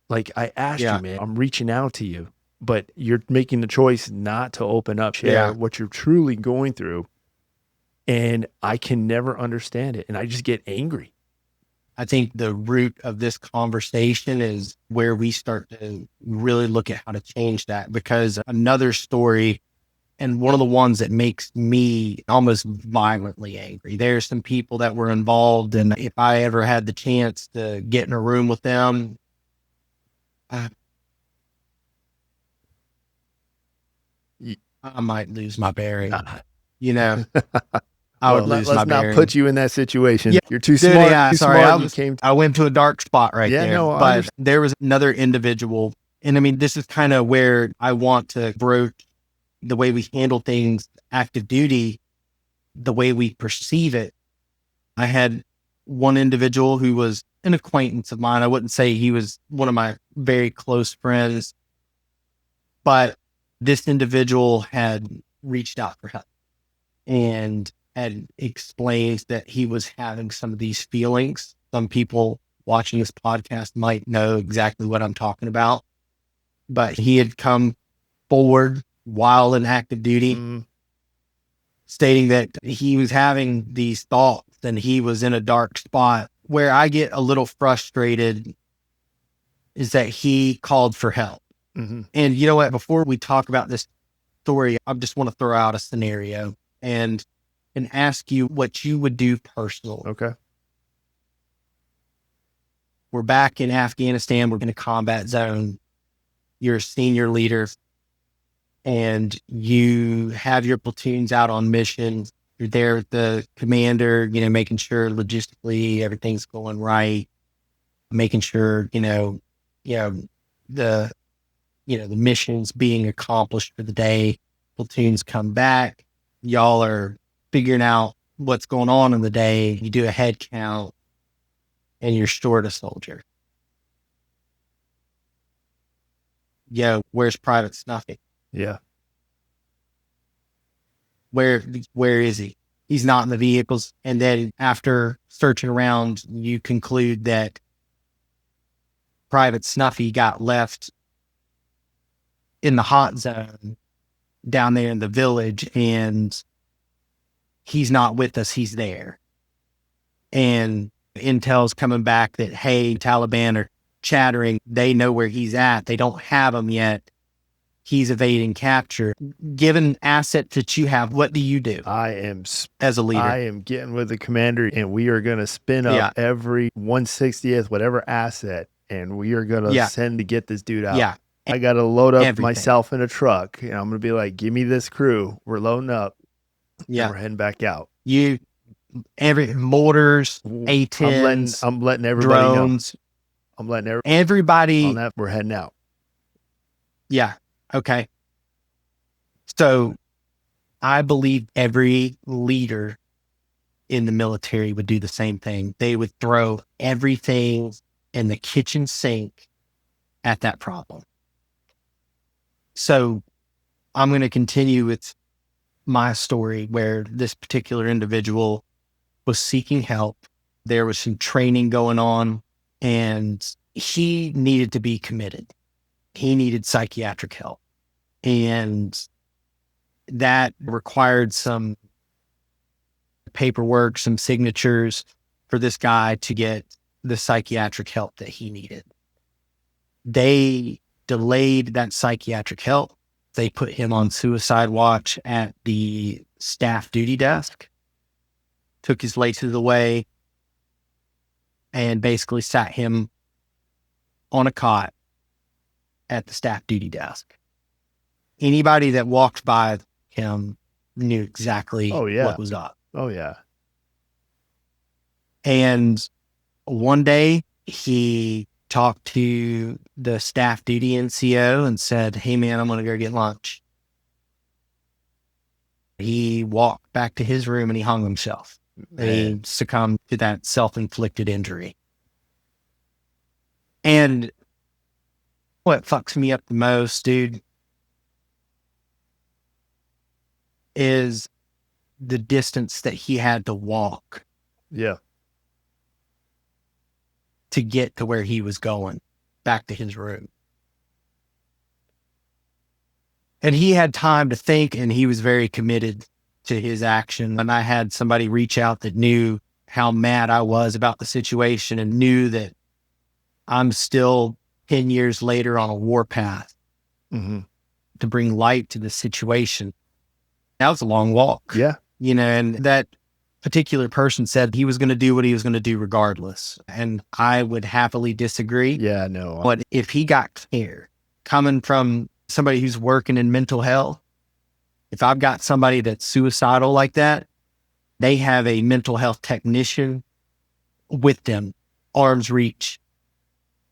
Like I asked you, man, I'm reaching out to you, but you're making the choice not to open up, share what you're truly going through. And I can never understand it. And I just get angry. I think the root of this conversation is where we start to really look at how to change that, because another story, and one of the ones that makes me almost violently angry, there's some people that were involved. And if I ever had the chance to get in a room with them, I might lose my bearing, I would lose my bearing. Let's not put you in that situation. Yeah. You're too smart. Yeah, sorry. I went to a dark spot right there. No, but there was another individual. And I mean, this is kind of where I want to broach the way we handle things, active duty, the way we perceive it. I had one individual who was an acquaintance of mine. I wouldn't say he was one of my very close friends, but this individual had reached out for help and had explained that he was having some of these feelings. Some people watching this podcast might know exactly what I'm talking about, but he had come forward while in active duty, stating that he was having these thoughts and he was in a dark spot. Where I get a little frustrated is that he called for help. Mm-hmm. And you know what? Before we talk about this story, I just want to throw out a scenario and ask you what you would do personally. Okay. We're back in Afghanistan. We're in a combat zone. You're a senior leader and you have your platoons out on mission. You're there with the commander, making sure logistically everything's going right, making sure, the mission's being accomplished for the day. Platoons come back. Y'all are figuring out what's going on in the day. You do a head count and you're short a soldier. Where's Private Snuffy? Yeah. Where is he? He's not in the vehicles. And then after searching around, you conclude that Private Snuffy got left in the hot zone down there in the village and he's not with us. He's there. And intel's coming back that, hey, Taliban are chattering. They know where he's at. They don't have him yet. He's evading capture. Given assets that you have, what do you do? As a leader, I am getting with the commander and we are going to spin up every 1/60th, whatever asset. And we are going to send to get this dude out. Yeah. I got to load up myself in a truck. And I'm going to be like, give me this crew. We're loading up. Yeah. And we're heading back out. Mortars, A-10s, I'm letting everybody drones. Know. I'm letting everybody on that. We're heading out. Yeah. Okay. So I believe every leader in the military would do the same thing. They would throw everything in the kitchen sink at that problem. So I'm going to continue with my story where this particular individual was seeking help. There was some training going on and he needed to be committed. He needed psychiatric help. And that required some paperwork, some signatures for this guy to get the psychiatric help that he needed. They delayed that psychiatric help. They put him on suicide watch at the staff duty desk, took his laces away, and basically sat him on a cot at the staff duty desk. Anybody that walked by him knew exactly what was up. Oh, yeah. And one day he talked to the staff duty NCO and said, "Hey man, I'm going to go get lunch." He walked back to his room and he hung himself. He succumbed to that self-inflicted injury. And what fucks me up the most, dude, is the distance that he had to walk. Yeah. To get to where he was going, back to his room. And he had time to think, and he was very committed to his action. And I had somebody reach out that knew how mad I was about the situation and knew that I'm still 10 years later on a warpath to bring light to the situation. That was a long walk. Yeah. You know, and that particular person said he was going to do what he was going to do regardless. And I would happily disagree. Yeah, no. But if he got care coming from somebody who's working in mental health, if I've got somebody that's suicidal like that, they have a mental health technician with them, arm's reach.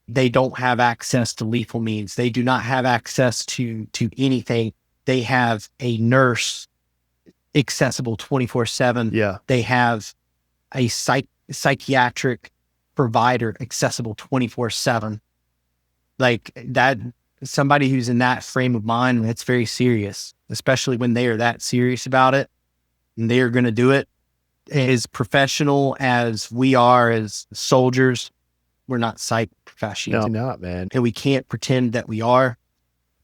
They don't have access to lethal means. They do not have access to anything. They have a nurse accessible 24/7. Yeah. They have a psychiatric provider accessible 24/7. Like that, somebody who's in that frame of mind, that's very serious, especially when they are that serious about it and they're going to do it. As professional as we are as soldiers, we're not psych professionals. No, not, man. And we can't pretend that we are.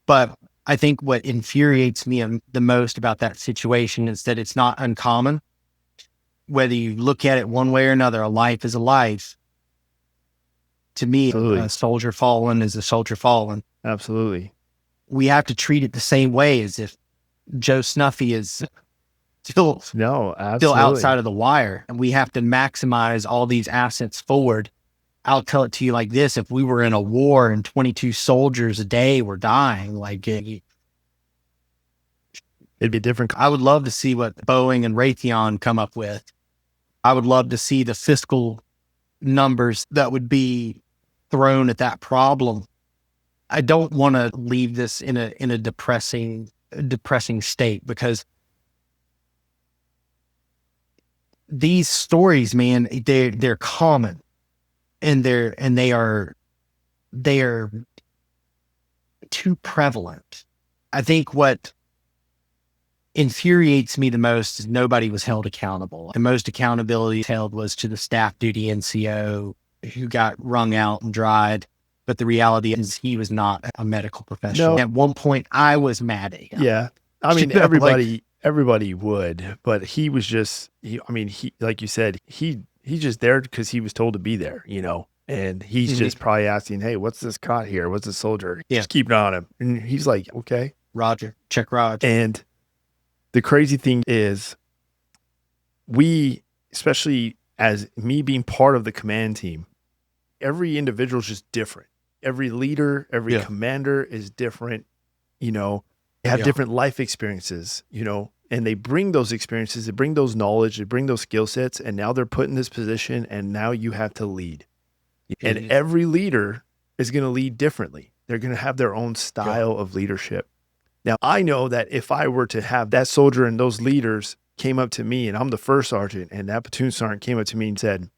But I think what infuriates me the most about that situation is that it's not uncommon. Whether you look at it one way or another, a life is a life. To me, Absolutely. A soldier fallen is a soldier fallen. Absolutely. We have to treat it the same way as if Joe Snuffy is still outside of the wire. And we have to maximize all these assets forward. I'll tell it to you like this. If we were in a war and 22 soldiers a day were dying, like it'd be different. I would love to see what Boeing and Raytheon come up with. I would love to see the fiscal numbers that would be thrown at that problem. I don't want to leave this in a depressing state, because these stories, man, they're common. And they are too prevalent. I think what infuriates me the most is nobody was held accountable. The most accountability held was to the staff duty NCO who got wrung out and dried. But the reality is he was not a medical professional. No. At one point, I was mad at him. Yeah. I mean, everybody would, but he was just, like you said, he's just there because he was told to be there, and he's just probably asking, "Hey, what's this cot here? What's this soldier?" Yeah. Just keep it on him. And he's like, "Okay. Roger, check Roger." And the crazy thing is, we, especially as me being part of the command team, every individual is just different. Every leader, every commander is different, they have different life experiences, and they bring those experiences, they bring those knowledge, they bring those skill sets, and now they're put in this position, and now you have to lead. And every leader is going to lead differently. They're going to have their own style of leadership. Now, I know that if I were to have that soldier and those leaders came up to me, and I'm the first sergeant, and that platoon sergeant came up to me and said,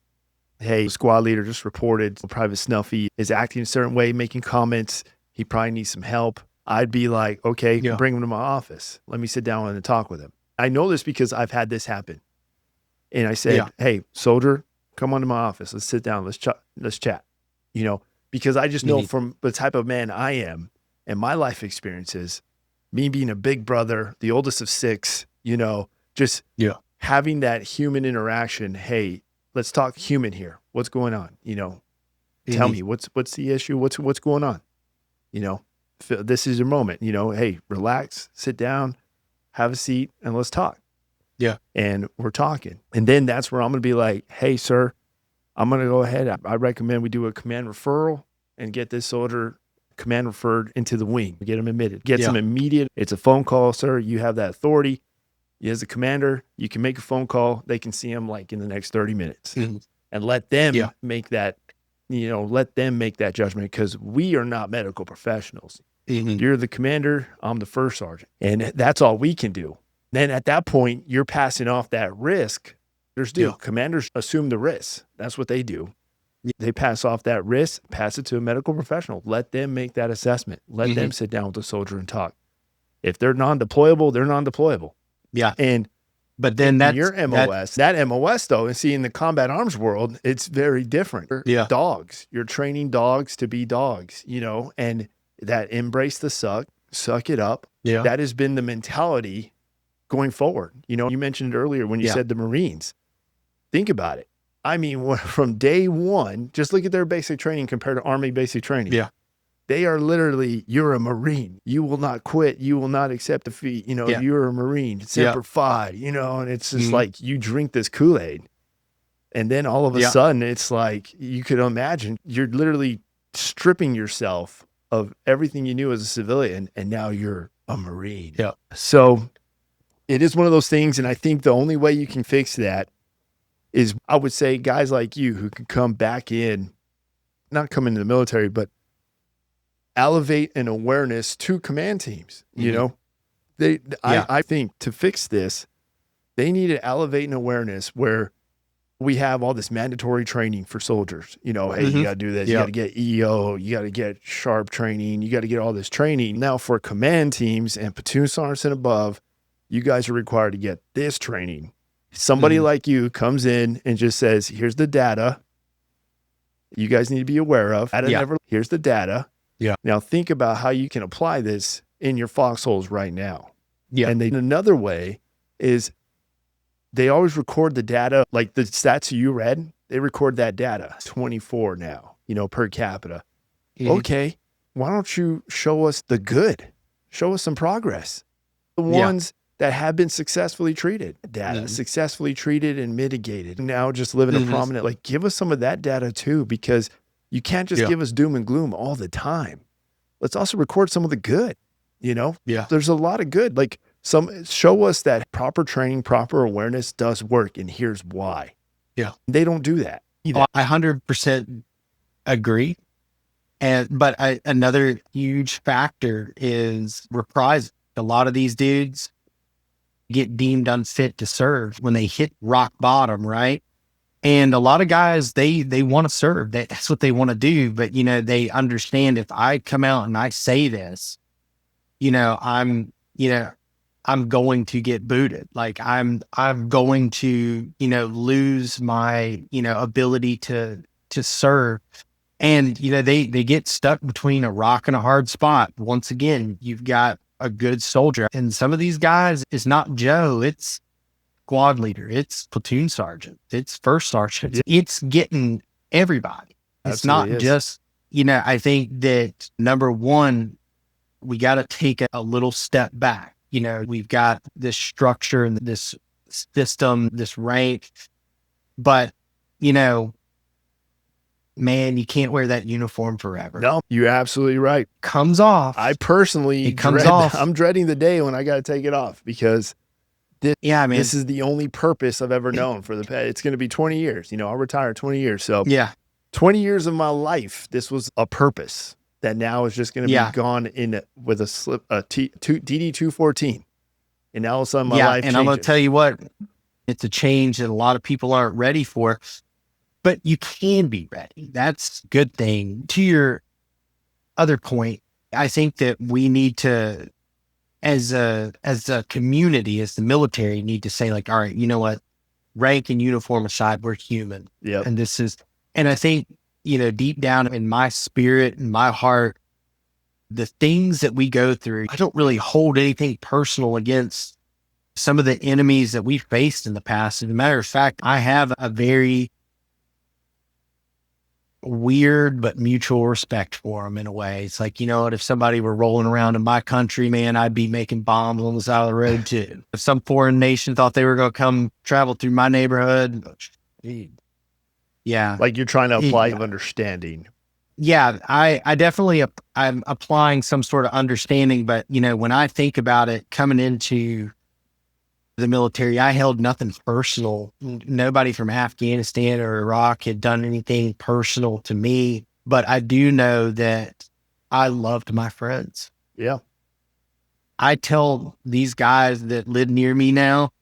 hey, squad leader just reported Private Snuffy is acting a certain way, making comments. He probably needs some help. I'd be like, okay, bring him to my office. Let me sit down and talk with him. I know this because I've had this happen. And I said, hey, soldier, come on to my office. Let's sit down. Let's chat. You know, because I just know from the type of man I am and my life experiences, me being a big brother, the oldest of 6, you know, just having that human interaction. Hey, let's talk human here. What's going on? You know, tell me what's the issue? What's going on? You know, this is your moment, you know, hey, relax, sit down, have a seat, and let's talk. Yeah. And we're talking. And then that's where I'm going to be like, hey, sir, I'm going to go ahead. I recommend we do a command referral and get this soldier command referred into the wing, get him admitted, get some immediate. It's a phone call, sir. You have that authority. As a commander, you can make a phone call. They can see him like in the next 30 minutes and let them make that, you know, let them make that judgment, because we are not medical professionals. You're the commander. I'm the first sergeant. And that's all we can do. Then at that point, you're passing off that risk. Commanders assume the risk. That's what they do. They pass off that risk, pass it to a medical professional. Let them make that assessment. Let them sit down with the soldier and talk. If they're non-deployable, they're non-deployable. Yeah. But then that's your MOS. That MOS, though, and see, in the combat arms world, it's very different. Dogs. You're training dogs to be dogs, you know, and that embrace the suck it up. Yeah. That has been the mentality going forward. You know, you mentioned it earlier when you said the Marines. Think about it. I mean, from day one, just look at their basic training compared to Army basic training. Yeah. They are literally, you're a Marine. You will not quit. You will not accept defeat. You know, you're a Marine. Semper Fi, you know, and it's just like you drink this Kool-Aid. And then all of a sudden, it's like, you could imagine, you're literally stripping yourself of everything you knew as a civilian, and now you're a Marine. Yeah. So it is one of those things, and I think the only way you can fix that is, I would say, guys like you who can come back in, not come into the military, but elevate an awareness to command teams. You know, I think to fix this, they need to elevate an awareness where we have all this mandatory training for soldiers. You know, hey, you got to do this. You got to get EO. You got to get sharp training. You got to get all this training. Now for command teams and platoon sergeants and above, you guys are required to get this training. Somebody like you comes in and just says, here's the data you guys need to be aware of. Here's the data. Yeah. Now think about how you can apply this in your foxholes right now. Yeah. And another way is they always record the data, like the stats you read, they record that data, 24 now, you know, per capita. Okay. Why don't you show us the good? Show us some progress. The ones that have been successfully treated, data, successfully treated and mitigated. Now just living a prominent, like, give us some of that data too, because you can't just give us doom and gloom all the time. Let's also record some of the good, you know? Yeah. There's a lot of good. Like, show us that proper training, proper awareness does work, and here's why. Yeah. They don't do that either. I 100% agree. But another huge factor is reprisal. A lot of these dudes get deemed unfit to serve when they hit rock bottom, right? And a lot of guys, they want to serve. That's what they want to do. But, you know, they understand, if I come out and I say this, you know, I'm going to get booted. Like I'm going to, you know, lose my, you know, ability to serve. And, you know, they get stuck between a rock and a hard spot. Once again, you've got a good soldier, and some of these guys, it's not Joe, it's squad leader, it's platoon sergeant, it's first sergeant. It's getting everybody. It's not just, you know, I think that number one, we got to take a little step back. You know, we've got this structure and this system, this rank, but, you know, man, you can't wear that uniform forever. No, you're absolutely right. Comes off. I personally I'm dreading the day when I got to take it off, because this is the only purpose I've ever known for the pet. It's going to be 20 years. You know, I'll retire 20 years. So 20 years of my life, this was a purpose that now is just going to be gone with a DD-214. And now all of a sudden my Yeah. life And I'm going to changes. tell you what, it's a change that a lot of people aren't ready for, but you can be ready. That's a good thing. To your other point, I think that we need to, as a community, as the military, need to say like, all right, you know what, rank and uniform aside, we're human. Yep. And and I think, deep down in my spirit and my heart, the things that we go through, I don't really hold anything personal against some of the enemies that we faced in the past. As a matter of fact, I have a very weird but mutual respect for them in a way. It's like, you know what, if somebody were rolling around in my country, man, I'd be making bombs on the side of the road too. If some foreign nation thought they were going to come travel through my neighborhood, yeah. Like you're trying to apply understanding. Yeah, I definitely, I'm applying some sort of understanding, but when I think about it, coming into the military, I held nothing personal. Nobody from Afghanistan or Iraq had done anything personal to me, but I do know that I loved my friends. Yeah. I tell these guys that live near me now,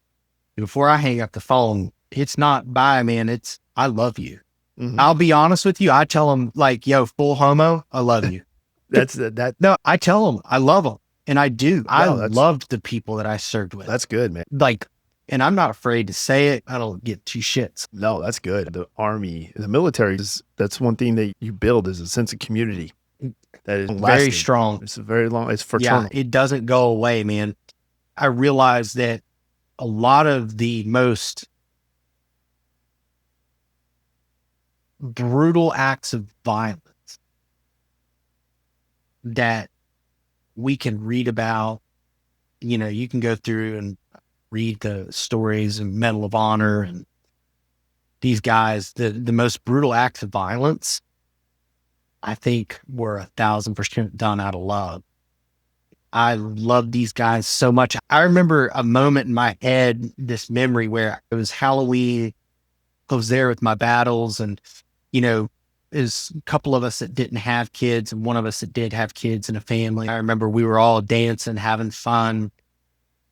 before I hang up the phone, it's not bye, man. It's, I love you. Mm-hmm. I'll be honest with you. I tell them like, yo, full homo, I love you. No, I tell them I love them. And I do. I loved the people that I served with. That's good, man. Like, and I'm not afraid to say it. I don't get two shits. No, that's good. The Army, the military, that's one thing that you build is a sense of community. That is very lasting. strong. It's very long. It's fraternal. Yeah, it doesn't go away, man. I realize that a lot of the most brutal acts of violence that we can read about, you can go through and read the stories and Medal of Honor and these guys, the most brutal acts of violence, I think were 1,000% done out of love. I love these guys so much. I remember a moment in my head, this memory where it was Halloween. I was there with my battles and, there's a couple of us that didn't have kids and one of us that did have kids and a family. I remember we were all dancing, having fun.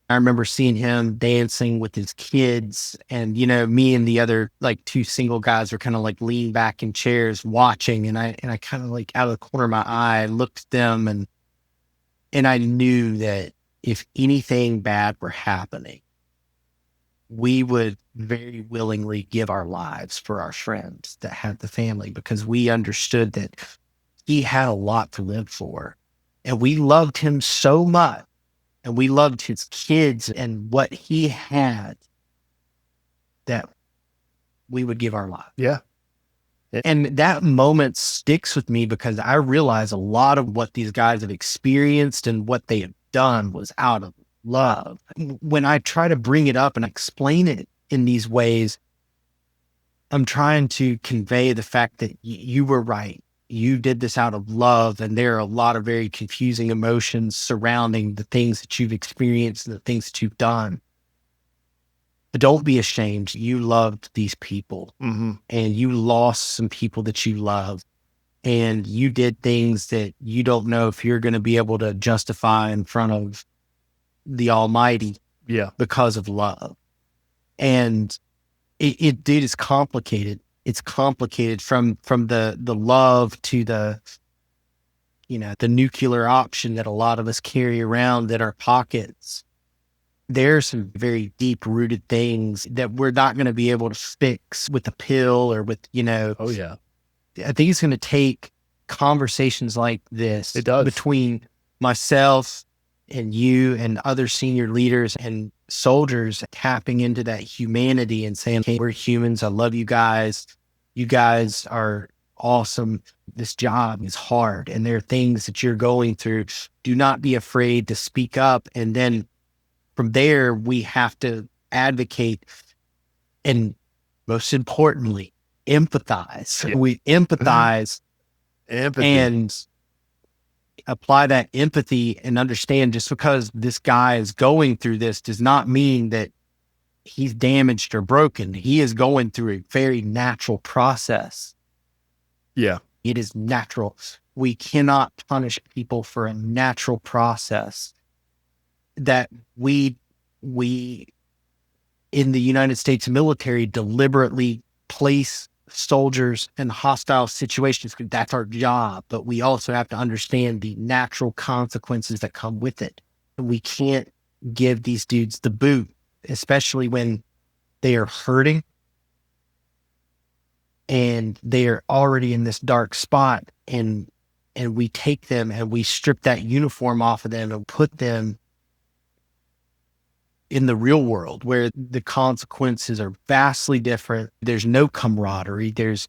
I remember seeing him dancing with his kids and, me and the other like two single guys were kind of like leaned back in chairs watching. And I kind of like out of the corner of my eye, looked at them and I knew that if anything bad were happening, we would very willingly give our lives for our friends that had the family because we understood that he had a lot to live for. And we loved him so much and we loved his kids and what he had that we would give our lives. Yeah. And that moment sticks with me because I realize a lot of what these guys have experienced and what they have done was out of love. When I try to bring it up and explain it in these ways, I'm trying to convey the fact that you were right. You did this out of love, and there are a lot of very confusing emotions surrounding the things that you've experienced and the things that you've done. But don't be ashamed. You loved these people and you lost some people that you love. And you did things that you don't know if you're going to be able to justify in front of the Almighty because of love. And it dude, is complicated. It's complicated from the love to the nuclear option that a lot of us carry around in our pockets. There's some very deep rooted things that we're not going to be able to fix with a pill or with, Oh yeah. I think it's going to take conversations like this between myself and you and other senior leaders and soldiers tapping into that humanity and saying, hey, we're humans. I love you guys. You guys are awesome. This job is hard and there are things that you're going through. Do not be afraid to speak up. And then from there, we have to advocate and most importantly, empathize. Yeah. We empathize and apply that empathy and understand just because this guy is going through this does not mean that he's damaged or broken. He is going through a very natural process. Yeah. It is natural. We cannot punish people for a natural process that we we in the United States military deliberately place soldiers in hostile situations because that's our job. But we also have to understand the natural consequences that come with it. We can't give these dudes the boot, especially when they are hurting and they are already in this dark spot, and we take them and we strip that uniform off of them and put them in the real world where the consequences are vastly different. There's no camaraderie. And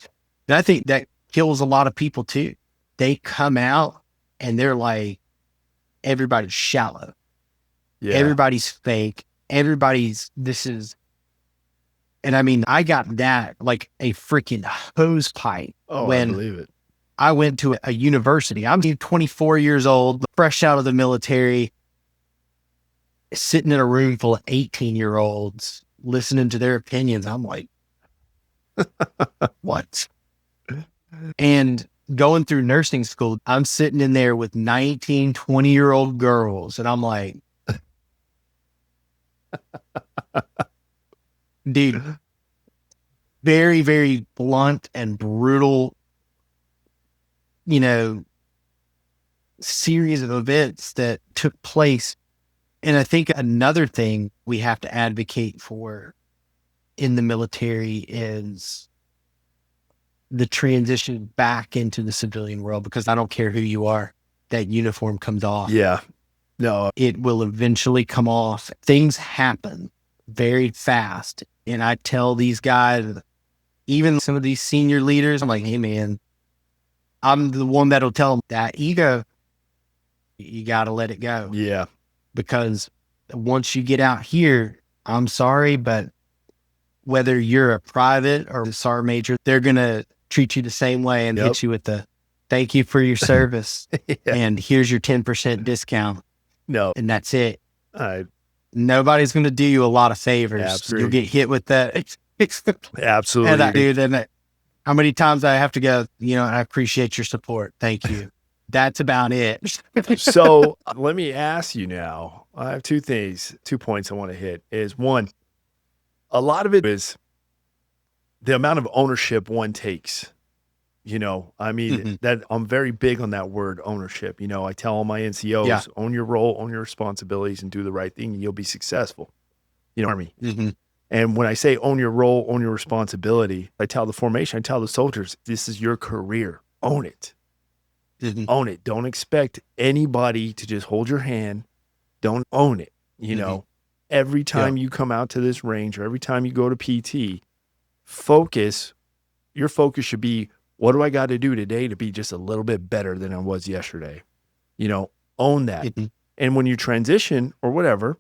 I think that kills a lot of people too. They come out and they're like, everybody's shallow. Yeah. Everybody's fake. And I mean, I got that like a freaking hose pipe. Oh, when I believe it. I went to a university. I'm 24 years old, fresh out of the military, sitting in a room full of 18-year-olds, listening to their opinions. I'm like, what? And going through nursing school, I'm sitting in there with 19, 20-year-old girls. And I'm like, dude, very, very blunt and brutal, series of events that took place. And I think another thing we have to advocate for in the military is the transition back into the civilian world, because I don't care who you are, that uniform comes off. Yeah. No. It will eventually come off. Things happen very fast. And I tell these guys, even some of these senior leaders, I'm like, hey man, I'm the one that'll tell them that ego, you got to let it go. Yeah. Because once you get out here, I'm sorry, but whether you're a private or a SAR major, they're going to treat you the same way and hit you with the thank you for your service. Yeah. And here's your 10% discount. No. And that's it. Nobody's going to do you a lot of favors. Absolutely. You'll get hit with that. Absolutely. And how many times I have to go, I appreciate your support. Thank you. That's about it. So let me ask you now, I have 2 points I want to hit is one, a lot of it is the amount of ownership one takes, that I'm very big on that word ownership. I tell all my NCOs, own your role, own your responsibilities, and do the right thing, and you'll be successful. Army. Mm-hmm. And when I say own your role, own your responsibility, I tell the formation, I tell the soldiers, this is your career. Own it. Mm-hmm. Own it. Don't expect anybody to just hold your hand. Don't own it. Every time you come out to this range or every time you go to PT, your focus should be, what do I got to do today to be just a little bit better than I was yesterday? Own that. Mm-hmm. And when you transition or whatever,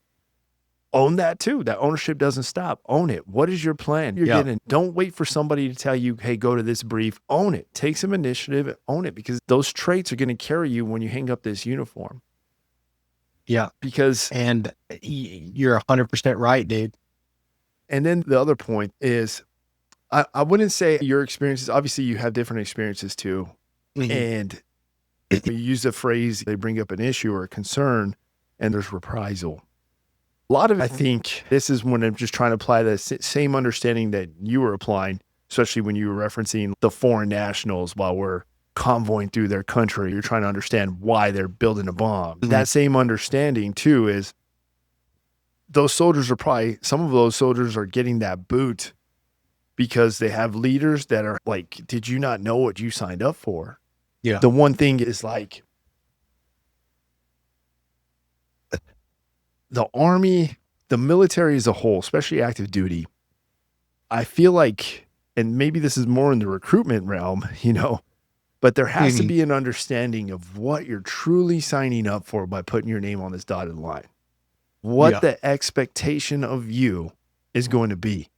own that too. That ownership doesn't stop. Own it. What is your plan? Don't wait for somebody to tell you, hey, go to this brief. Own it. Take some initiative. Own it, because those traits are going to carry you when you hang up this uniform. Yeah. And you're 100% right, dude. And then the other point is, I wouldn't say your experiences, obviously you have different experiences too. Mm-hmm. And you use the phrase, they bring up an issue or a concern and there's reprisal. A lot of it, I think this is when I'm just trying to apply the same understanding that you were applying, especially when you were referencing the foreign nationals while we're convoying through their country. You're trying to understand why they're building a bomb. Mm-hmm. That same understanding too is some of those soldiers are getting that boot because they have leaders that are like, did you not know what you signed up for? Yeah. The one thing is like, the Army, the military as a whole, especially active duty, I feel like, and maybe this is more in the recruitment realm, but there has to be an understanding of what you're truly signing up for by putting your name on this dotted line. What the expectation of you is going to be.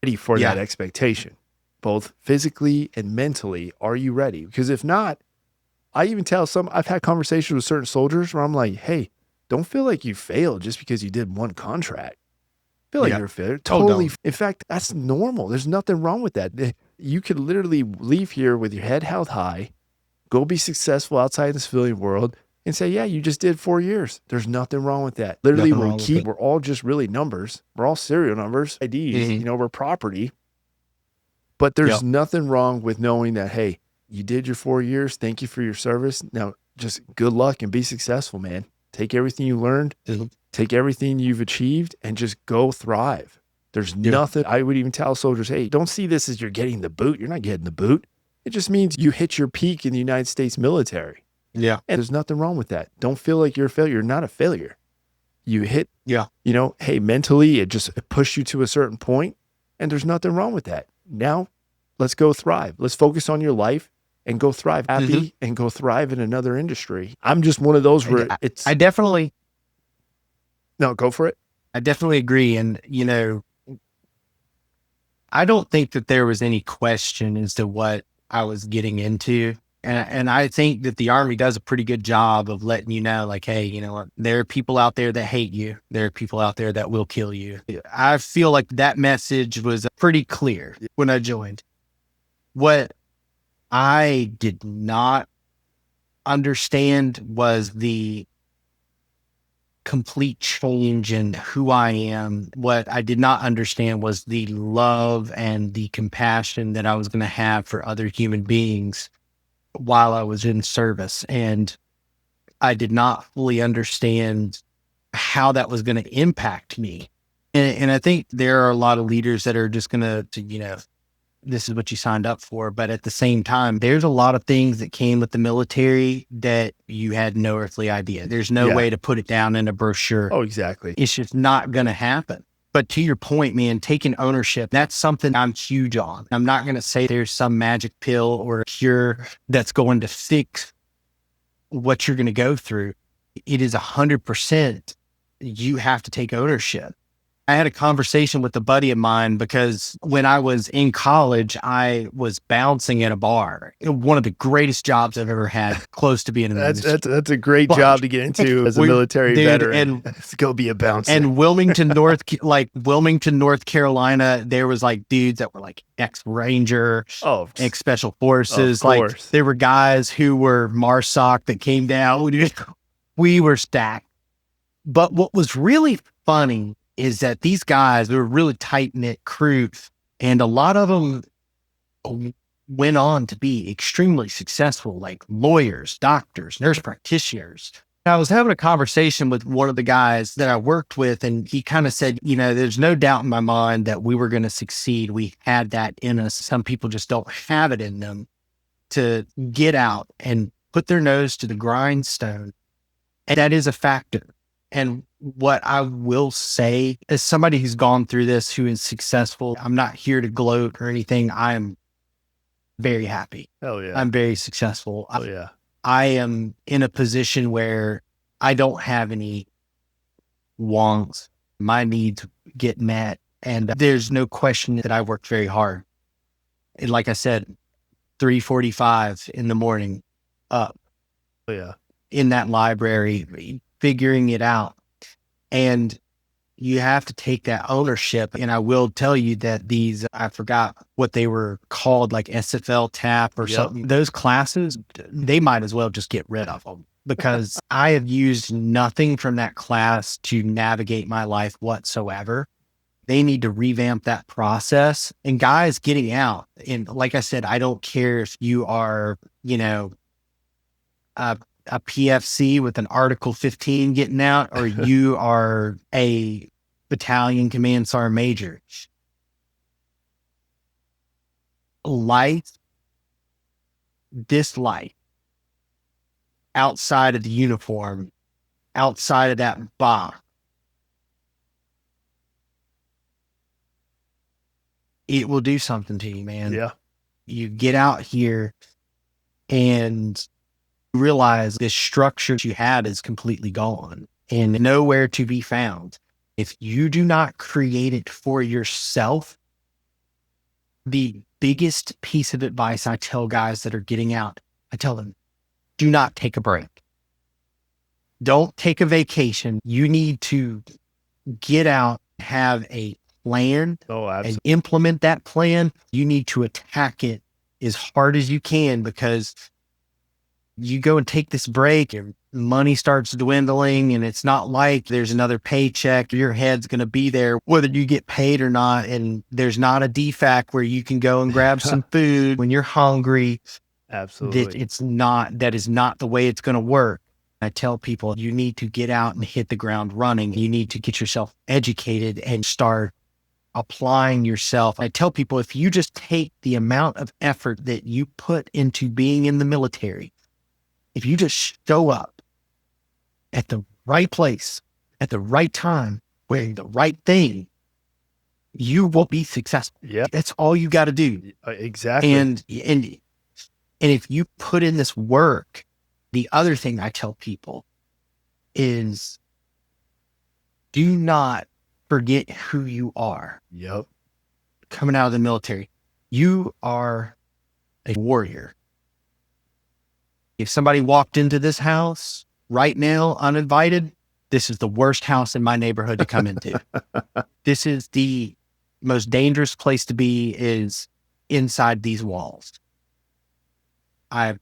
Ready for that expectation, both physically and mentally. Are you ready? Because if not, I even tell I've had conversations with certain soldiers where I'm like, hey, don't feel like you failed just because you did one contract. Feel like you're a failure. Totally. In fact, that's normal. There's nothing wrong with that. You could literally leave here with your head held high, go be successful outside the civilian world, and say, yeah, you just did 4 years. There's nothing wrong with that. Literally, we're all just really numbers. We're all serial numbers, IDs, we're property. But there's nothing wrong with knowing that, hey, you did your 4 years. Thank you for your service. Now, just good luck and be successful, man. Take everything you learned, take everything you've achieved, and just go thrive. There's nothing. I would even tell soldiers, hey, don't see this as you're getting the boot. You're not getting the boot. It just means you hit your peak in the United States military. Yeah. And there's nothing wrong with that. Don't feel like you're a failure. You're not a failure. You hit, hey, mentally, it just pushed you to a certain point, and there's nothing wrong with that. Now, let's go thrive. Let's focus on your life and go thrive happy and go thrive in another industry. I'm just one of those where No, go for it. I definitely agree. And, I don't think that there was any question as to what I was getting into. And I think that the Army does a pretty good job of letting you know, like, hey, you know what? There are people out there that hate you. There are people out there that will kill you. I feel like that message was pretty clear when I joined. What I did not understand was the complete change in who I am. What I did not understand was the love and the compassion that I was going to have for other human beings while I was in service. And I did not fully understand how that was going to impact me. And I think there are a lot of leaders that are just going to, this is what you signed up for. But at the same time, there's a lot of things that came with the military that you had no earthly idea. There's no way to put it down in a brochure. Oh, exactly. It's just not going to happen. But to your point, man, taking ownership, that's something I'm huge on. I'm not going to say there's some magic pill or a cure that's going to fix what you're going to go through. It is 100%. You have to take ownership. I had a conversation with a buddy of mine because when I was in college, I was bouncing at a bar. One of the greatest jobs I've ever had, close to being in the industry. That's a great job to get into as a military veteran. Let's go be a bouncer. And Wilmington, North Carolina, there was like dudes that were like ex-Ranger, ex-Special Forces. Like there were guys who were MARSOC that came down. We were stacked. But what was really funny is that these guys, they were really tight-knit crew, and a lot of them went on to be extremely successful, like lawyers, doctors, nurse practitioners. I was having a conversation with one of the guys that I worked with, and he kind of said, there's no doubt in my mind that we were going to succeed. We had that in us. Some people just don't have it in them to get out and put their nose to the grindstone. And that is a factor. And what I will say, as somebody who's gone through this, who is successful, I'm not here to gloat or anything. I am very happy. Hell yeah. I'm very successful. Oh yeah. I am in a position where I don't have any wants. My needs get met. And there's no question that I worked very hard. And like I said, 3:45 in the morning up. Oh yeah. In that library, figuring it out. And you have to take that ownership. And I will tell you that I forgot what they were called, like SFL TAP or something. Those classes, they might as well just get rid of them, because I have used nothing from that class to navigate my life whatsoever. They need to revamp that process. And guys getting out, and like I said, I don't care if you are, a PFC with an Article 15 getting out, or you are a battalion command sergeant major. This life, outside of the uniform, outside of that box, it will do something to you, man. Yeah. You get out here and realize this structure you had is completely gone and nowhere to be found. If you do not create it for yourself, the biggest piece of advice I tell guys that are getting out, I tell them, do not take a break. Don't take a vacation. You need to get out, have a plan, and implement that plan. You need to attack it as hard as you can, because You go and take this break, your money starts dwindling, and it's not like there's another paycheck. Your head's going to be there, whether you get paid or not. And there's not a DFAC where you can go and grab some food when you're hungry. Absolutely. That is not the way it's going to work. I tell people you need to get out and hit the ground running. You need to get yourself educated and start applying yourself. I tell people, if you just take the amount of effort that you put into being in the military, if you just show up at the right place, at the right time, wearing the right thing, you will be successful. Yeah. That's all you got to do. Exactly. And if you put in this work, the other thing I tell people is do not forget who you are. Yep. Coming out of the military, you are a warrior. If somebody walked into this house right now, uninvited, this is the worst house in my neighborhood to come into. This is the most dangerous place to be, is inside these walls. I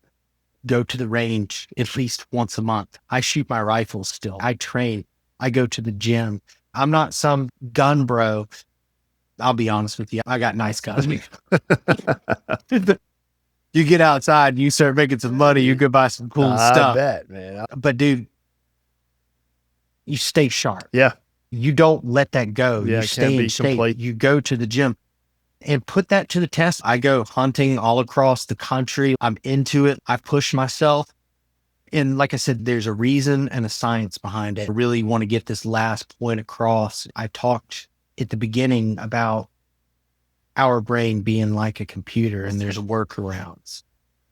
go to the range at least once a month. I shoot my rifles still. I train. I go to the gym. I'm not some gun bro. I'll be honest with you. I got nice guns. You get outside and you start making some money, you go buy some cool stuff. I bet, man. But dude, you stay sharp. Yeah. You don't let that go. Yeah, You stay in shape. complete. You go to the gym and put that to the test. I go hunting all across the country. I'm into it. I push myself. And like I said, there's a reason and a science behind it. I really want to get this last point across. I talked at the beginning about our brain being like a computer, and there's workarounds.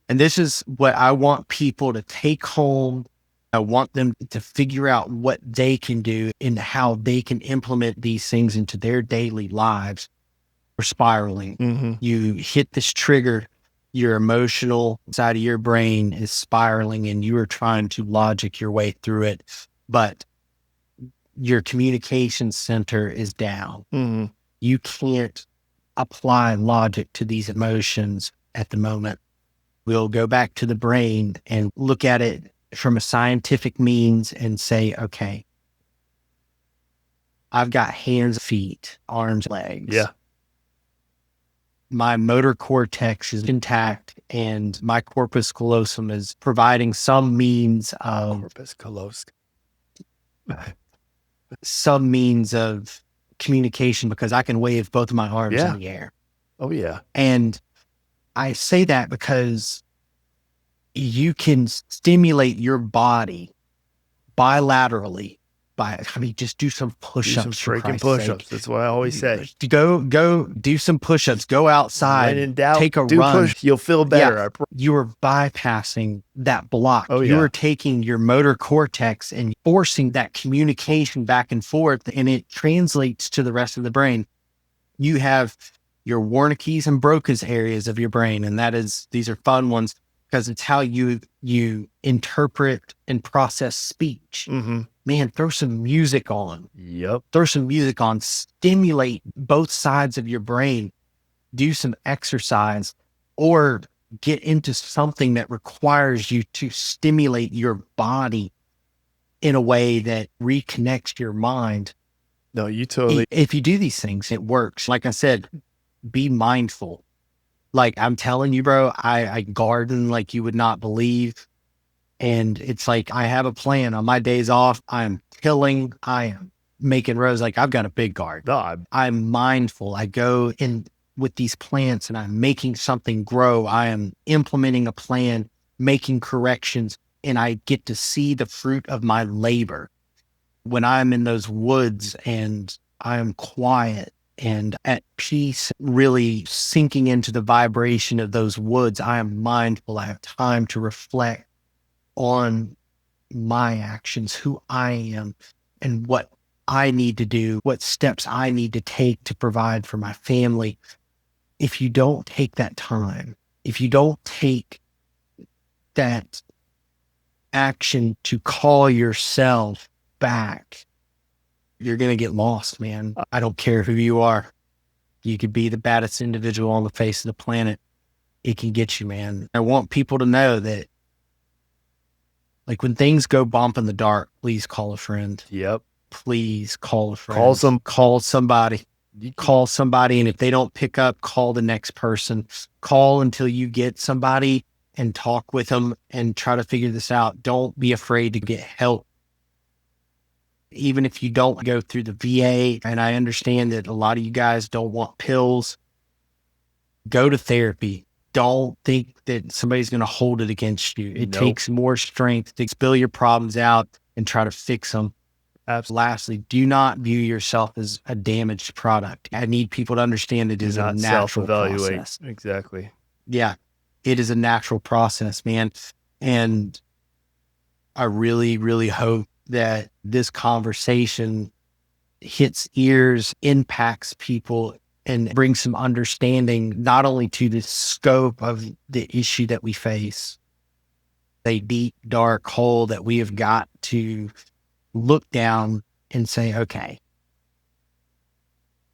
And this is what I want people to take home. I want them to figure out what they can do and how they can implement these things into their daily lives. We're spiraling. Mm-hmm. You hit this trigger, your emotional side of your brain is spiraling and you are trying to logic your way through it, but your communication center is down. Mm-hmm. You can't apply logic to these emotions at the moment. We'll go back to the brain and look at it from a scientific means and say, okay, I've got hands, feet, arms, legs. Yeah. My motor cortex is intact and my corpus callosum is providing some means of communication because I can wave both of my arms in the air. Oh yeah. And I say that because you can stimulate your body bilaterally just do some push-ups. Do some freaking push-ups. That's what I always say. Go do some push-ups. Go outside. When in doubt, take a run. You'll feel better. Yeah, you are bypassing that block. Oh, you are taking your motor cortex and forcing that communication back and forth, and it translates to the rest of the brain. You have your Wernicke's and Broca's areas of your brain, and these are fun ones because it's how you interpret and process speech. Mm-hmm. Man, throw some music on. Yep. Throw some music on. Stimulate both sides of your brain. Do some exercise or get into something that requires you to stimulate your body in a way that reconnects your mind. No, you totally. If you do these things, it works. Like I said, be mindful. Like I'm telling you, bro, I garden like you would not believe. And it's like, I have a plan on my days off. I'm tilling. I am making rows. Like I've got a big garden. No, I'm mindful. I go in with these plants and I'm making something grow. I am implementing a plan, making corrections, and I get to see the fruit of my labor. When I'm in those woods and I am quiet and at peace, really sinking into the vibration of those woods, I am mindful. I have time to reflect on my actions, who I am, and what I need to do, what steps I need to take to provide for my family. If you don't take that time, if you don't take that action to call yourself back, you're going to get lost, man. I don't care who you are. You could be the baddest individual on the face of the planet. It can get you, man. I want people to know that Like when things go bump in the dark, please call a friend. Yep. Please call a friend. Call somebody. Call somebody. And if they don't pick up, call the next person. Call until you get somebody and talk with them and try to figure this out. Don't be afraid to get help. Even if you don't go through the VA, and I understand that a lot of you guys don't want pills, go to therapy. Don't think that somebody's going to hold it against you. It takes more strength to spill your problems out and try to fix them. Absolutely. Lastly, do not view yourself as a damaged product. I need people to understand it is a natural process. Exactly. Yeah, it is a natural process, man. And I really, really hope that this conversation hits ears, impacts people, and brings some understanding, not only to the scope of the issue that we face, a deep, dark hole that we have got to look down and say, okay,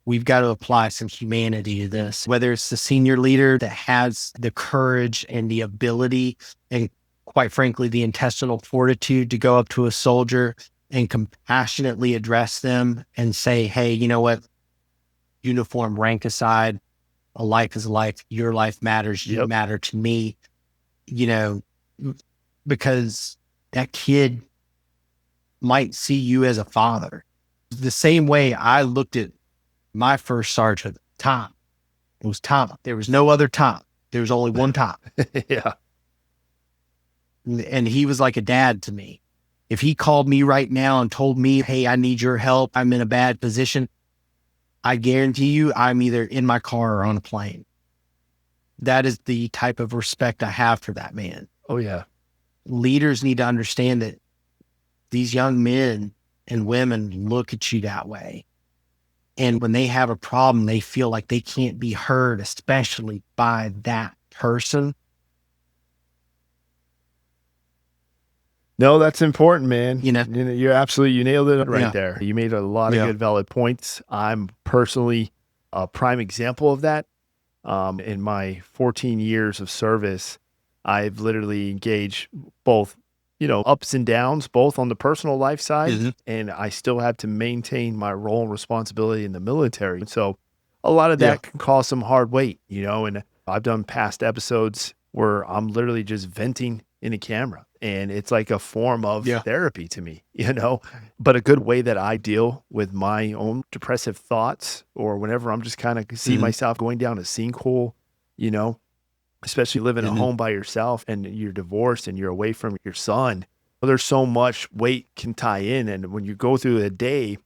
we've got to apply some humanity to this, whether it's the senior leader that has the courage and the ability and, quite frankly, the intestinal fortitude to go up to a soldier and compassionately address them and say, hey, you know what? Uniform, rank aside, a life is a life. Your life matters. You matter to me, because that kid might see you as a father. The same way I looked at my first sergeant, Tom. It was Tom. There was no other Tom. There was only one Tom. Yeah. And he was like a dad to me. If he called me right now and told me, hey, I need your help, I'm in a bad position, I guarantee you I'm either in my car or on a plane. That is the type of respect I have for that man. Oh, yeah. Leaders need to understand that these young men and women look at you that way. And when they have a problem, they feel like they can't be heard, especially by that person. No, that's important, man. You You nailed it right there. You made a lot of good, valid points. I'm personally a prime example of that. In my 14 years of service, I've literally engaged both, ups and downs, both on the personal life side, and I still have to maintain my role and responsibility in the military. So a lot of that can cause some hard weight, and I've done past episodes where I'm literally just venting in a camera. And it's like a form of therapy to me, but a good way that I deal with my own depressive thoughts, or whenever I'm just kind of see myself going down a sinkhole, especially living at home by yourself and you're divorced and you're away from your son. There's so much weight can tie in. And when you go through a day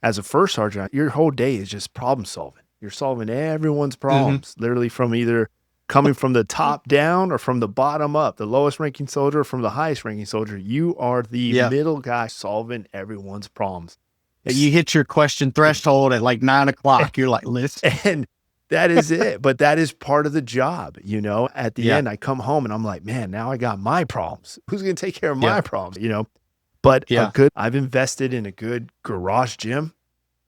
as a first sergeant, your whole day is just problem solving. You're solving everyone's problems, literally from either coming from the top down or from the bottom up, the lowest ranking soldier from the highest ranking soldier. You are the middle guy solving everyone's problems. You hit your question threshold at like 9 o'clock. You're like, listen. And that is it. But that is part of the job. At the end, I come home and I'm like, man, now I got my problems. Who's going to take care of my problems? But I've invested in a good garage gym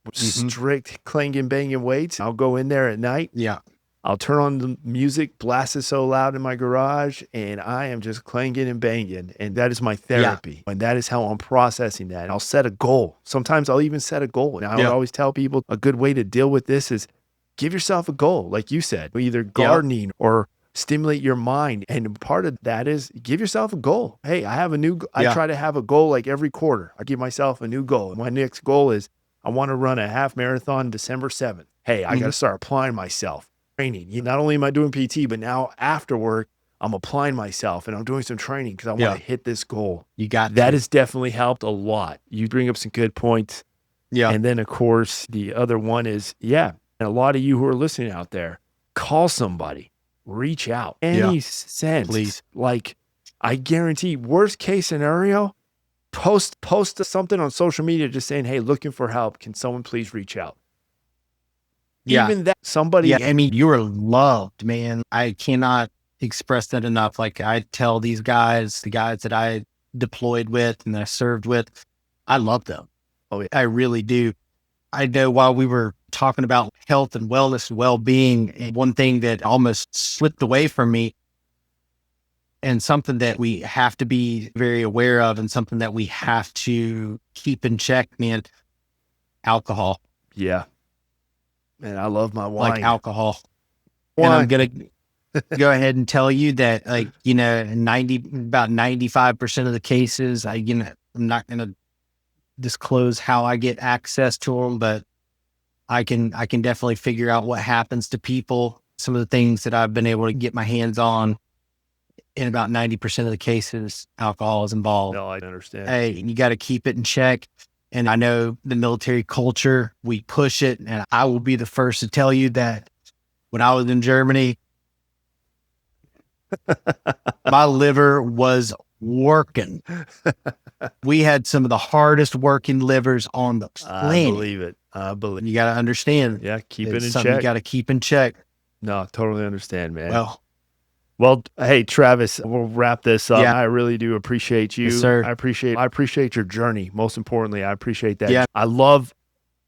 with strict clanging, banging weights. I'll go in there at night. Yeah. I'll turn on the music, blast it so loud in my garage, and I am just clanging and banging. And that is my therapy. And that is how I'm processing that. And I'll set a goal. Sometimes I'll even set a goal. And I would always tell people a good way to deal with this is give yourself a goal. Like you said, either gardening or stimulate your mind. And part of that is give yourself a goal. Hey, I have I try to have a goal like every quarter. I give myself a new goal. My next goal is I want to run a half marathon December 7th. Hey, I got to start applying myself. Training. Not only am I doing PT, but now after work, I'm applying myself and I'm doing some training because I want to hit this goal. That has definitely helped a lot. You bring up some good points. Yeah. And then, of course, the other one is, and a lot of you who are listening out there, call somebody, reach out. Any sense. Please. Like, I guarantee, worst case scenario, post something on social media just saying, hey, looking for help. Can someone please reach out? Even that somebody. Yeah, I mean, you are loved, man. I cannot express that enough. Like I tell these guys, the guys that I deployed with and that I served with, I love them. Oh, yeah. I really do. I know while we were talking about health and wellness and well-being, and one thing that almost slipped away from me, And something that we have to be very aware of, and something that we have to keep in check, man, alcohol. Yeah. Man, I love my wine. Like alcohol. And I'm going to go ahead and tell you that, like, you know, about 95% of the cases, I'm not going to disclose how I get access to them, but I can definitely figure out what happens to people. Some of the things that I've been able to get my hands on, in about 90% of the cases, alcohol is involved. No, I understand. Hey, you got to keep it in check. And I know the military culture, we push it. And I will be the first to tell you that when I was in Germany, my liver was working. We had some of the hardest working livers on the planet. I believe it. I believe it. You got to understand. Yeah, keep it in something check. You got to keep in check. No, totally understand, man. Well, hey, Travis, we'll wrap this up. Yeah. I really do appreciate you. Yes, sir. I appreciate your journey. Most importantly, I appreciate that. Yeah. I love,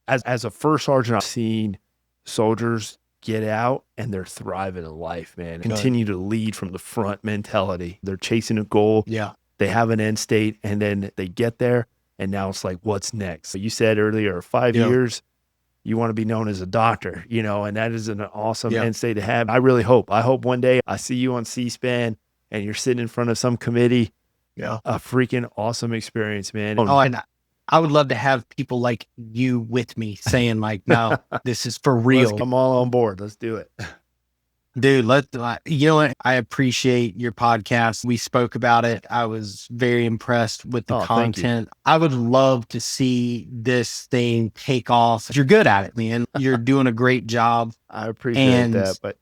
as a first sergeant, I've seen soldiers get out and they're thriving in life, man. Continue to lead from the front mentality. They're chasing a goal. Yeah. They have an end state, and then they get there, and now it's like, what's next? So you said earlier, 5 years, you want to be known as a doctor, you know, and that is an awesome end state to have. I hope one day I see you on C-SPAN and you're sitting in front of some committee. Yeah. A freaking awesome experience, man. Oh, and I would love to have people like you with me saying, like, no, this is for real. I'm all on board. Let's do it. Dude, you know what? I appreciate your podcast. We spoke about it. I was very impressed with the content. I would love to see this thing take off. You're good at it, man. You're doing a great job. I appreciate that, but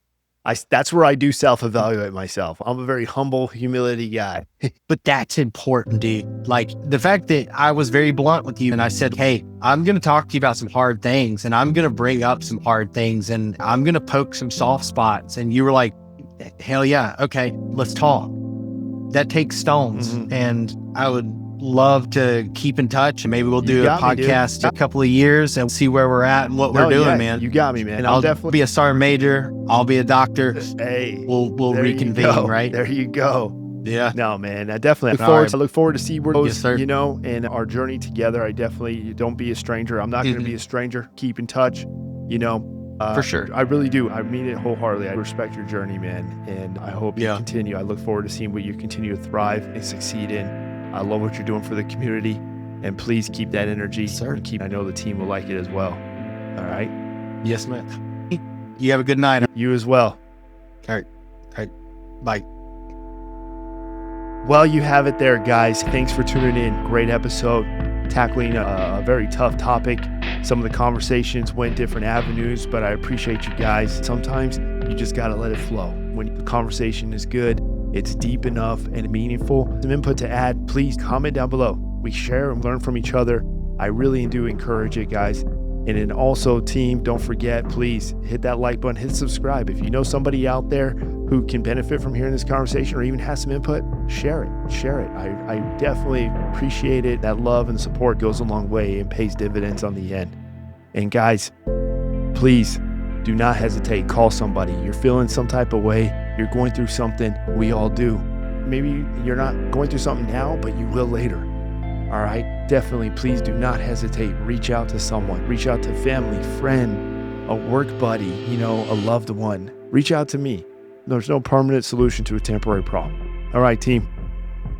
that's where I do self-evaluate myself. I'm a very humble, humility guy. But that's important, dude. Like, the fact that I was very blunt with you and I said, hey, I'm going to talk to you about some hard things, and I'm going to bring up some hard things, and I'm going to poke some soft spots. And you were like, hell yeah. Okay, let's talk. That takes stones. Mm-hmm. And I would love to keep in touch, and maybe we'll do a podcast in a couple of years and see where we're at and what we're doing, man. You got me, man. And I'll definitely be a sergeant major. I'll be a doctor. Hey, we'll reconvene, right? There you go. Yeah. No, man. I definitely look forward to see where those, you know, and our journey together. I definitely don't be a stranger. I'm not going to be a stranger. Keep in touch, you know. For sure. I really do. I mean it wholeheartedly. I respect your journey, man. And I hope you continue. I look forward to seeing what you continue to thrive and succeed in. I love what you're doing for the community, and please keep that energy. Sir. I know the team will like it as well. All right. Yes, man. You have a good night. You as well. All right. Bye. Well, you have it there, guys. Thanks for tuning in. Great episode, tackling a very tough topic. Some of the conversations went different avenues, but I appreciate you guys. Sometimes you just got to let it flow. When the conversation is good, it's deep enough and meaningful. Some input to add, please comment down below. We share and learn from each other. I really do encourage it, guys. And then also, team, don't forget, please hit that like button, hit subscribe. If you know somebody out there who can benefit from hearing this conversation or even has some input, share it. I definitely appreciate it. That love and support goes a long way and pays dividends on the end. And guys, please do not hesitate. Call somebody. You're feeling some type of way. You're going through something. We all do. Maybe you're not going through something now, but you will later. All right? Definitely, please do not hesitate. Reach out to someone. Reach out to family, friend, a work buddy, you know, a loved one. Reach out to me. There's no permanent solution to a temporary problem. All right, team.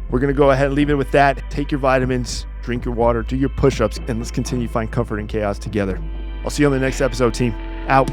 We're going to go ahead and leave it with that. Take your vitamins, drink your water, do your push-ups, and let's continue to find comfort in chaos together. I'll see you on the next episode, team. Out.